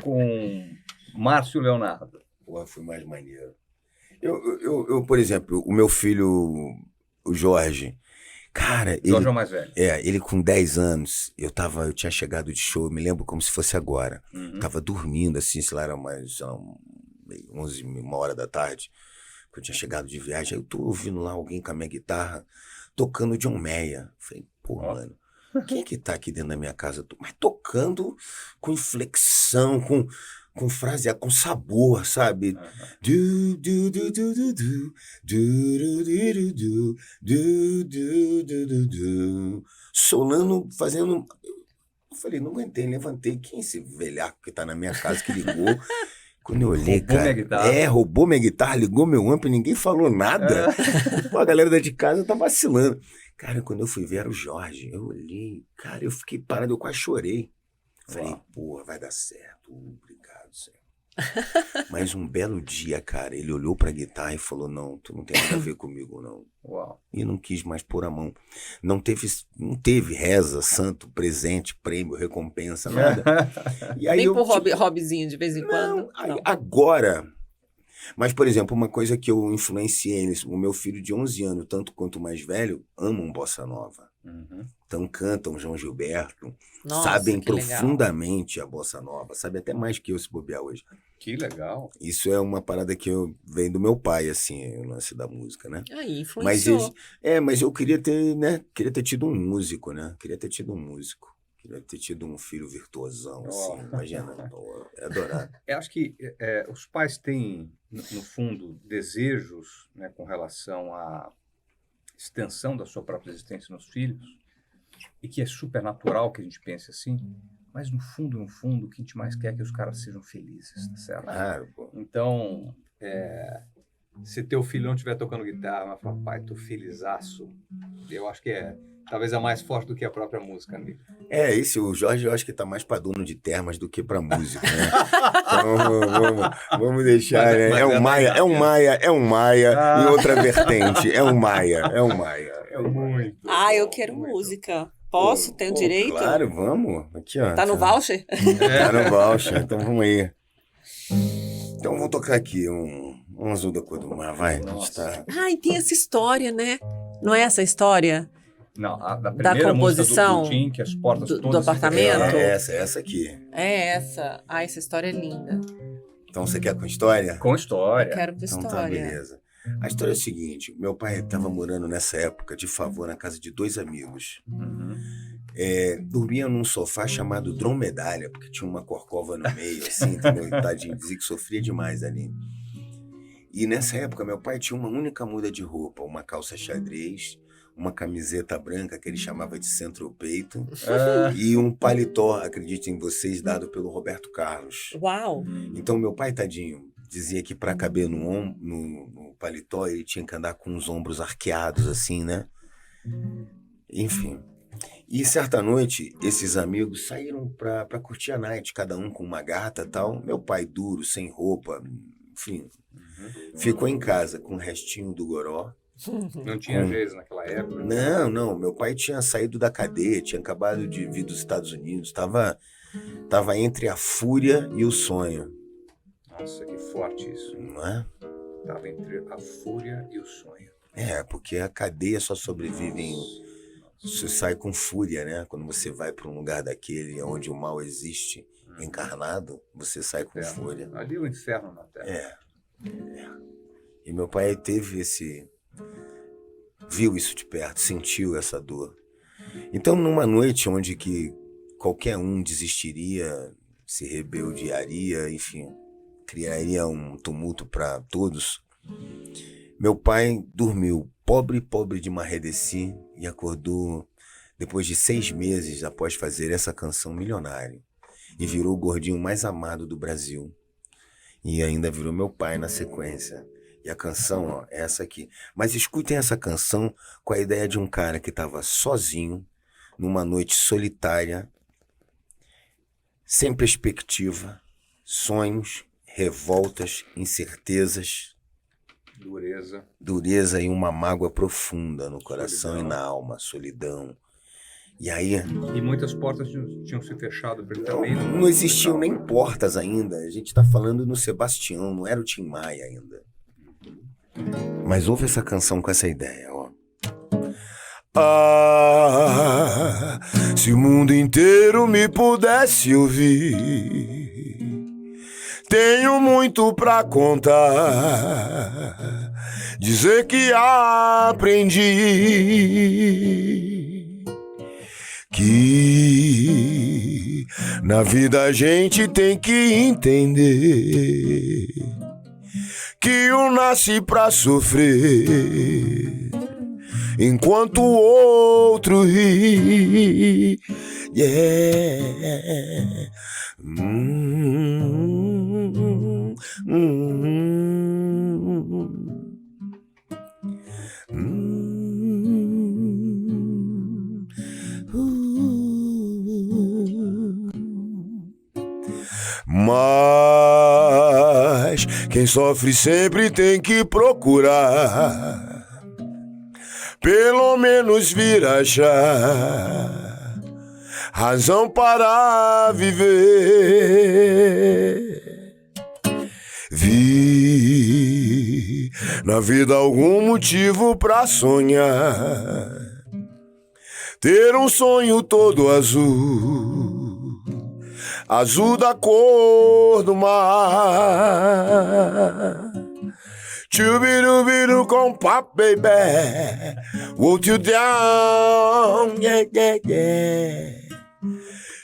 Com Márcio Leonardo. Pô, fui mais maneiro. Eu, por exemplo, o meu filho, o Jorge... Cara, Jorge é o mais velho. Ele com 10 anos, eu tinha chegado de show, eu me lembro como se fosse agora. Tava dormindo, assim, sei lá, era mais 11, 1h da tarde, que eu tinha chegado de viagem. Aí eu tô ouvindo lá alguém com a minha guitarra, tocando John Mayer. Falei, pô, mano, quem é que tá aqui dentro da minha casa? Mas tocando com inflexão, com frase, com sabor, sabe? Solano, fazendo... Eu falei, não aguentei, levantei. Quem é esse velhaco que tá na minha casa que ligou? Quando eu olhei, cara... roubou minha guitarra, ligou meu amp, ninguém falou nada. Pô, a galera de casa tá vacilando. Cara, quando eu fui ver, era o Jorge. Eu olhei, cara, eu fiquei parado, eu quase chorei. Falei, porra, vai dar certo. Obrigado, Senhor. Mas um belo dia, cara, ele olhou pra guitarra e falou, não, tu não tem nada a ver comigo, não. Uau. E não quis mais pôr a mão. Não teve reza, santo, presente, prêmio, recompensa, nada. E aí nem por hobbyzinho de vez em quando? Não. Agora... Mas, por exemplo, uma coisa que eu influenciei nisso, o meu filho de 11 anos, tanto quanto o mais velho, amam bossa nova. Então cantam João Gilberto, sabem profundamente a bossa nova, sabe até mais que eu se bobear hoje. Que legal. Isso é uma parada que vem do meu pai, assim, o lance da música, né? Aí, influenciou. Mas eu queria ter tido um músico, né? Queria ter tido um filho virtuosão, assim, imagina, é adorado. Eu acho que os pais têm, no fundo, desejos, né, com relação à extensão da sua própria existência nos filhos, e que é super natural que a gente pense assim, mas no fundo, o que a gente mais quer é que os caras sejam felizes, tá certo? Claro, pô. Então, se teu filho não estiver tocando guitarra, mas fala, pai, tô felizaço, eu acho que talvez é mais forte do que a própria música, amigo. O Jorge eu acho que tá mais pra dono de termas do que pra música, né? Então vamos deixar, né? É um Maia em outra vertente. É um Maia. É muito. Eu quero música. Posso? Tenho direito? Claro, vamos. Aqui, ó. Tá no voucher? Tá no voucher, então vamos aí. Então vamos tocar aqui um Azul da Cor do Mar, vai. A gente tá... Ah, e tem essa história, né? Não é essa história Não, da primeira composição música do Tim, que as portas do todas... apartamento? É essa aqui. É essa. Ah, essa história é linda. Então você quer com história? Com história. Quero com Então tá, história. beleza. A história é o seguinte, meu pai estava morando nessa época de favor na casa de 2 amigos. Uhum. Dormia num sofá chamado dromedália, porque tinha uma corcova no meio, assim, entendeu? E tadinho, dizia que sofria demais ali. E nessa época, meu pai tinha uma única muda de roupa, uma calça xadrez, uma camiseta branca que ele chamava de centro-peito e um paletó, acreditem vocês, dado pelo Roberto Carlos. Uau! Então, meu pai, tadinho, dizia que para caber no paletó, ele tinha que andar com os ombros arqueados, assim, né? Enfim... E certa noite, esses amigos saíram pra curtir a night, cada um com uma gata e tal. Meu pai duro, sem roupa, enfim, ficou em casa com o restinho do goró. Não tinha jeito naquela época? Não, meu pai tinha saído da cadeia, tinha acabado de vir dos Estados Unidos, tava entre a fúria e o sonho. Nossa, que forte isso. Não é? Tava entre a fúria e o sonho. Porque a cadeia só sobrevive em... Você sai com fúria, né? Quando você vai para um lugar daquele onde o mal existe encarnado, você sai com fúria. Ali é o inferno na Terra. E meu pai viu isso de perto, sentiu essa dor. Então, numa noite onde que qualquer um desistiria, se rebeldearia, enfim, criaria um tumulto para todos, meu pai dormiu pobre de Marredeci e acordou depois de 6 meses após fazer essa canção milionária e virou o gordinho mais amado do Brasil. E ainda virou meu pai na sequência. E a canção, ó, é essa aqui. Mas escutem essa canção com a ideia de um cara que estava sozinho, numa noite solitária, sem perspectiva, sonhos, revoltas, incertezas, dureza e uma mágoa profunda no coração e na alma, solidão. E aí... E muitas portas tinham se fechado para ele também. Não existiam nem portas ainda. A gente tá falando no Sebastião, não era o Tim Maia ainda. Mas ouve essa canção com essa ideia, ó. Ah, se o mundo inteiro me pudesse ouvir, tenho muito pra contar, dizer que aprendi que na vida a gente tem que entender que um nasce pra sofrer enquanto o outro ri. Yeah. Mas quem sofre sempre tem que procurar pelo menos vir achar razão para viver. Vi na vida algum motivo pra sonhar, ter um sonho todo azul, azul da cor do mar. Chubirubiru com pop, baby, won't you down, yeah, yeah, yeah.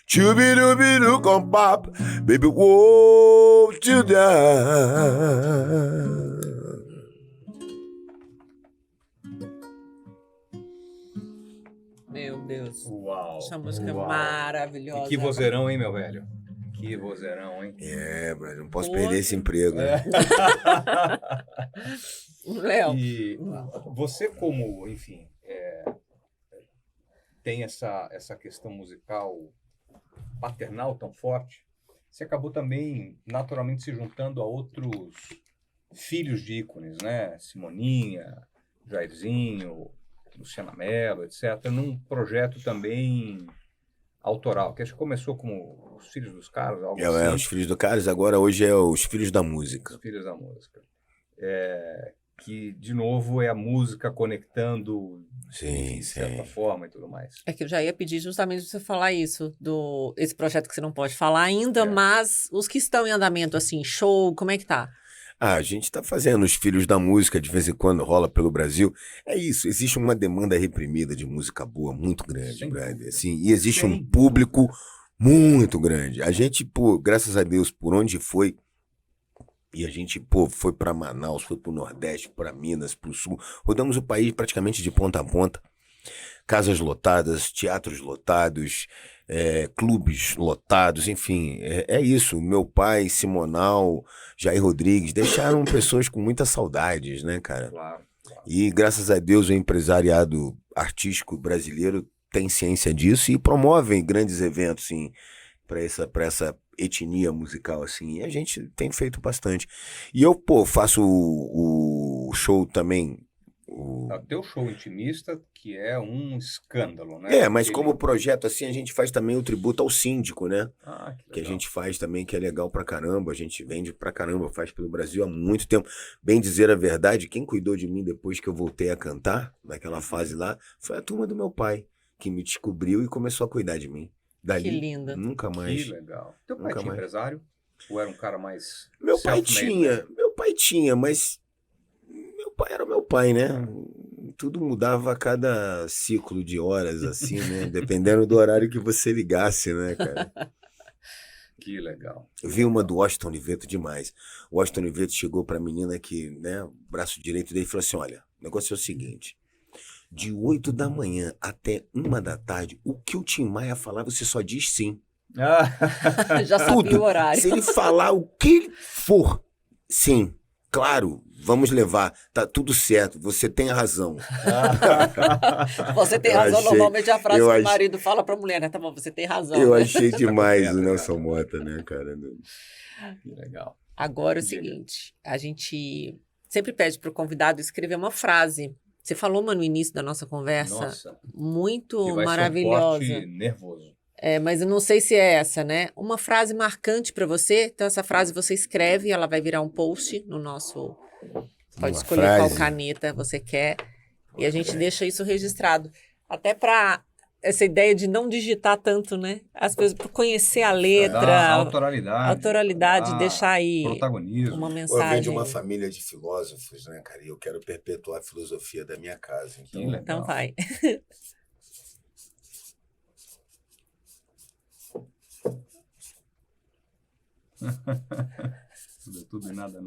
Chubirubiru com pop, baby, won't you down. Meu Deus. Uau. Essa música Uau. é maravilhosa. E que vozeirão, hein, meu velho? Que vozeirão, hein? Brother, não posso perder esse emprego, né? Léo. E você como, enfim, tem essa questão musical paternal tão forte, você acabou também naturalmente se juntando a outros filhos de ícones, né? Simoninha, Jairzinho, Luciana Mello, etc., num projeto também autoral, que acho que começou como Os Filhos dos Caras, algo assim. Os Filhos do Caras, agora hoje é os Filhos da Música. Os Filhos da Música. Que, de novo, é a música conectando de certa forma e tudo mais. É que eu já ia pedir justamente você falar isso, esse projeto que você não pode falar ainda, mas os que estão em andamento, assim, show, como é que tá? A gente tá fazendo os Filhos da Música, de vez em quando rola pelo Brasil. É isso, existe uma demanda reprimida de música boa muito grande, brother. Assim, e existe um público muito grande. A gente, pô, graças a Deus, por onde foi, e a gente, pô, foi para Manaus, foi pro Nordeste, para Minas, pro Sul. Rodamos o país praticamente de ponta a ponta. Casas lotadas, teatros lotados, clubes lotados, enfim, é isso. Meu pai, Simonal, Jair Rodrigues, deixaram pessoas com muitas saudades, né, cara? Claro. E graças a Deus o empresariado artístico brasileiro tem ciência disso e promovem grandes eventos, assim, para essa etnia musical, assim, e a gente tem feito bastante. E eu, pô, faço o show também. O teu show intimista, que é um escândalo, né? Mas como projeto, assim, a gente faz também o tributo ao síndico, né? Que a gente faz também, que é legal pra caramba, a gente vende pra caramba, faz pelo Brasil há muito tempo. Bem dizer a verdade, quem cuidou de mim depois que eu voltei a cantar, naquela fase lá, foi a turma do meu pai, que me descobriu e começou a cuidar de mim. Dali, que linda. Nunca mais. Que legal. Teu pai tinha empresário? Ou era um cara mais Meu pai tinha, mas meu pai era meu pai, né? Tudo mudava a cada ciclo de horas, assim, né? Dependendo do horário que você ligasse, né, cara? Que legal. Eu vi uma do Washington Oliveto demais. O Washington Oliveto chegou pra menina que, né, o braço direito dele falou assim, olha, o negócio é o seguinte, de 8 da manhã até 1 da tarde, o que o Tim Maia falar, você só diz sim. Já sabia o horário. Se ele falar o que ele for, sim, claro, vamos levar, tá tudo certo, você tem razão. Você tem razão, normalmente é a frase que o marido fala pra mulher, né? Tá bom, você tem razão. Eu achei demais o Nelson Mota, né, cara? Que legal. Agora é o seguinte, a gente sempre pede pro convidado escrever uma frase. Você falou, mano, no início da nossa conversa, muito maravilhosa. Ser um corte nervoso. Mas eu não sei se é essa, né? Uma frase marcante para você. Então, essa frase você escreve, ela vai virar um post no nosso... Pode escolher qual caneta você quer. E a gente deixa isso registrado. Até para essa ideia de não digitar tanto, né? As pessoas, para conhecer a letra. Autoralidade, deixar aí protagonismo. uma mensagem. Eu venho de uma família de filósofos, né, cara? E eu quero perpetuar a filosofia da minha casa. Então vai. Tudo e nada.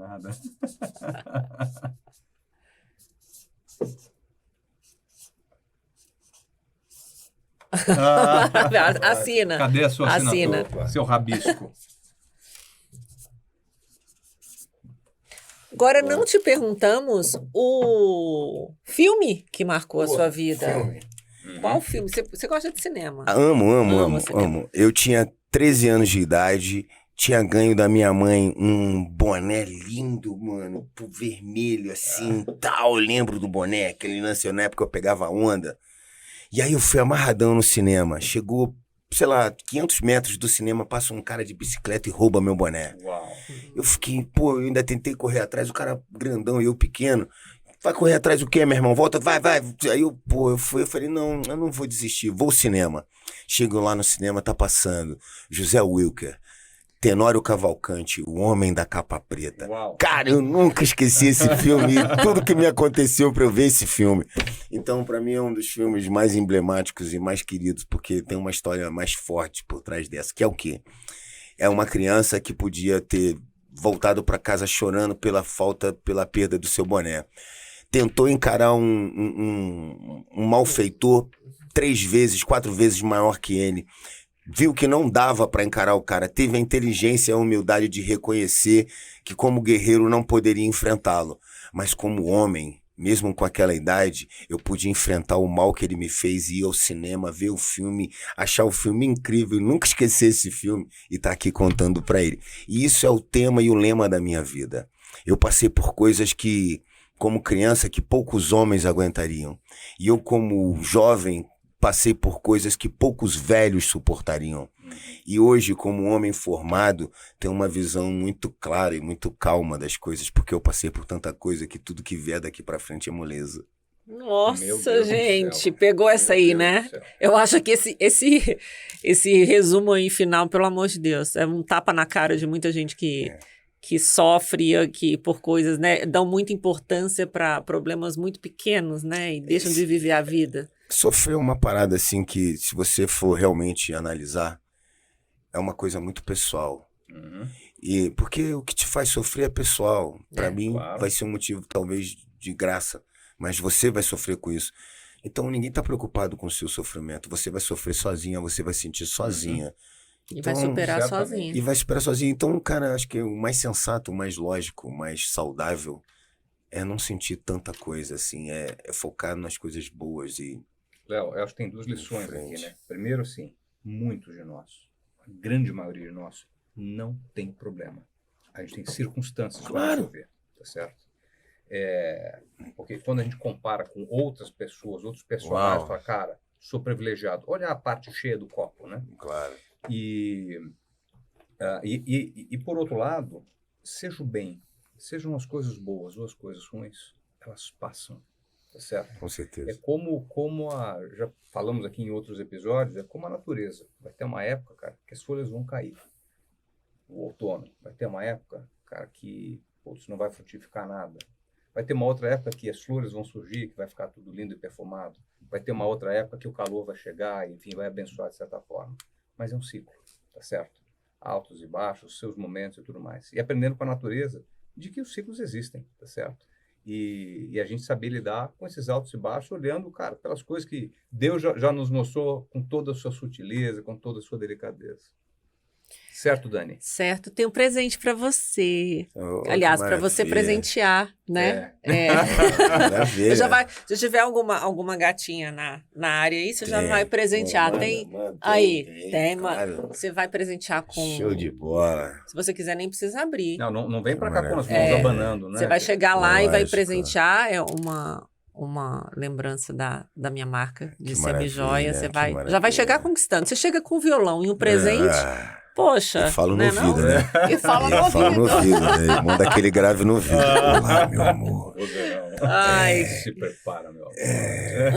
Assina. Cadê a sua assinatura? Assina. Seu rabisco. Agora, não te perguntamos o filme que marcou a sua vida. Qual filme? Você gosta de cinema? Amo. Eu tinha 13 anos de idade, tinha ganho da minha mãe um boné lindo, mano, vermelho, assim, tal. Eu lembro do boné, que ele nasceu na época que eu pegava onda. E aí eu fui amarradão no cinema. Chegou, sei lá, 500 metros do cinema, passa um cara de bicicleta e rouba meu boné. Uau. Eu fiquei, eu ainda tentei correr atrás, o cara grandão e eu pequeno. Vai correr atrás o quê, meu irmão? Volta, vai. Aí eu falei, não, eu não vou desistir, vou ao cinema. Chego lá no cinema, tá passando José Wilker, Tenório Cavalcante, o Homem da Capa Preta. Uau. Cara, eu nunca esqueci esse filme, tudo que me aconteceu pra eu ver esse filme. Então, pra mim, é um dos filmes mais emblemáticos e mais queridos, porque tem uma história mais forte por trás dessa, que é o quê? É uma criança que podia ter voltado pra casa chorando pela perda do seu boné. Tentou encarar um malfeitor 3 vezes, 4 vezes maior que ele. Viu que não dava para encarar o cara. Teve a inteligência e a humildade de reconhecer que como guerreiro não poderia enfrentá-lo. Mas como homem, mesmo com aquela idade, eu pude enfrentar o mal que ele me fez, ir ao cinema, ver o filme, achar o filme incrível, nunca esquecer esse filme e estar aqui contando para ele. E isso é o tema e o lema da minha vida. Eu passei por coisas que, como criança, que poucos homens aguentariam. E eu, como jovem, passei por coisas que poucos velhos suportariam. E hoje, como homem formado, tenho uma visão muito clara e muito calma das coisas, porque eu passei por tanta coisa que tudo que vier daqui pra frente é moleza. Meu Nossa, Deus do gente, céu. pegou essa Meu aí, Deus né? do céu. Eu acho que esse resumo aí final, pelo amor de Deus, é um tapa na cara de muita gente que sofre aqui por coisas, né? Dão muita importância para problemas muito pequenos, né? E deixam de viver a vida. Sofrer uma parada assim que, se você for realmente analisar, é uma coisa muito pessoal. Uhum. E porque o que te faz sofrer é pessoal. Pra mim, claro. vai ser um motivo talvez de graça, mas você vai sofrer com isso. Então ninguém tá preocupado com o seu sofrimento. Você vai sofrer sozinha, você vai sentir sozinha. E vai Então, superar certamente. sozinho. E vai superar sozinho. Então, cara, acho que o mais sensato, o mais lógico, o mais saudável é não sentir tanta coisa, assim. É focar nas coisas boas e... Léo, eu acho que tem duas lições frente. aqui, né? Primeiro, assim, muitos de nós, a grande maioria de nós, não tem problema. A gente tem circunstâncias para Claro. resolver, tá certo? Porque quando a gente compara com outras pessoas, outros personagens, Uau. fala, cara, sou privilegiado. Olha a parte cheia do copo, né? Claro. E por outro lado, seja o bem, sejam as coisas boas ou as coisas ruins, elas passam, tá certo? Com É certeza. já falamos aqui em outros episódios, é como a natureza. Vai ter uma época, cara, que as folhas vão cair. O outono. Vai ter uma época, cara, que putz, não vai frutificar nada. Vai ter uma outra época que as flores vão surgir, que vai ficar tudo lindo e perfumado. Vai ter uma outra época que o calor vai chegar, enfim, vai abençoar de certa forma. Mas é um ciclo, tá certo? Altos e baixos, seus momentos e tudo mais. E aprendendo com a natureza de que os ciclos existem, tá certo? E a gente saber lidar com esses altos e baixos, olhando, cara, pelas coisas que Deus já nos mostrou com toda a sua sutileza, com toda a sua delicadeza. Certo, Dani? Certo, tem um presente para você. Oh, Aliás, que para você maravilha. presentear, né? Maravilha. Se tiver alguma gatinha na área aí, você já Tem. vai presentear. Pô, tem mano, aí, tem, claro. você vai presentear com... Show de bola. Se você quiser, nem precisa abrir. Não vem para cá com as mãos Maravilha. abanando, né? Você vai chegar lá e vai Lógico. presentear, é uma lembrança da minha marca de Que semijoia. maravilha, Você que já vai maravilha. chegar conquistando. Você chega com um violão e um presente, poxa. Eu falo no né, ouvido, não? né? E fala no Eu falo no ouvido. ouvido, né? Manda aquele grave no ouvido. Olá, meu amor. Ai, Se prepara, meu amor.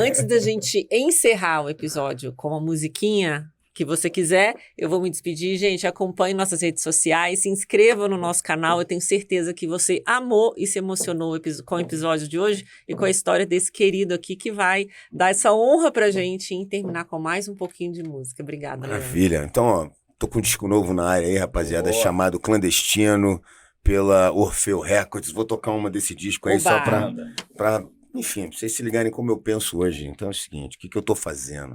antes da gente encerrar o episódio com uma musiquinha que você quiser, eu vou me despedir. Gente, acompanhe nossas redes sociais, se inscreva no nosso canal. Eu tenho certeza que você amou e se emocionou com o episódio de hoje e com a história desse querido aqui que vai dar essa honra pra gente em terminar com mais um pouquinho de música. Obrigada, Leandro. Maravilha. Então, ó, tô com um disco novo na área aí, rapaziada, Boa. chamado Clandestino, pela Orfeu Records. Vou tocar uma desse disco aí só Oba. pra, enfim, pra vocês se ligarem como eu penso hoje. Então é o seguinte, o que eu tô fazendo?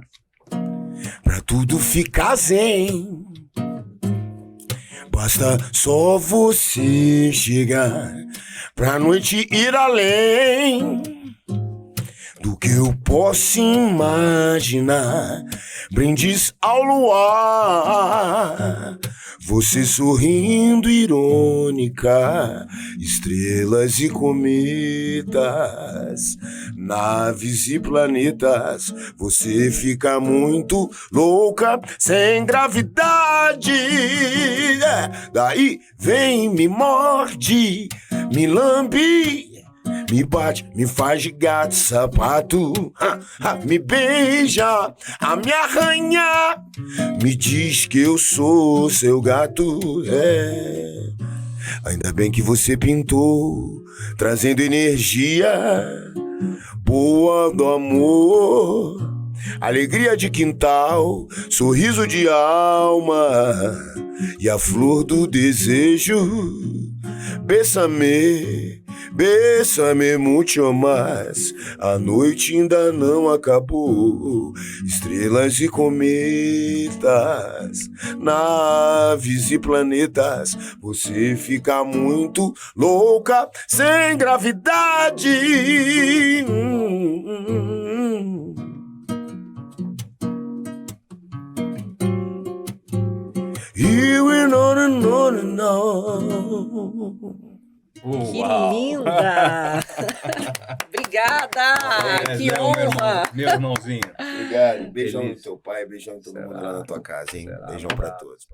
Pra tudo ficar zen, basta só você chegar pra noite ir além do que eu posso imaginar. Brindes ao luar, você sorrindo irônica, estrelas e cometas, naves e planetas. Você fica muito louca sem gravidade. Daí vem, me morde, me lambe, me bate, me faz de gato sapato, me beija, a me arranha, me diz que eu sou seu gato. Ainda bem que você pintou, trazendo energia boa do amor, alegria de quintal, sorriso de alma e a flor do desejo. Bésame, bésame muito mais, a noite ainda não acabou. Estrelas e cometas, naves e planetas. Você fica muito louca sem gravidade. You will know. Que linda! Obrigada! Que Zé, honra! meu irmãozinho. Obrigado. Beijão no Feliz. teu pai, beijão em todo mundo Será? lá na tua casa, hein? Será? Beijão pra todos.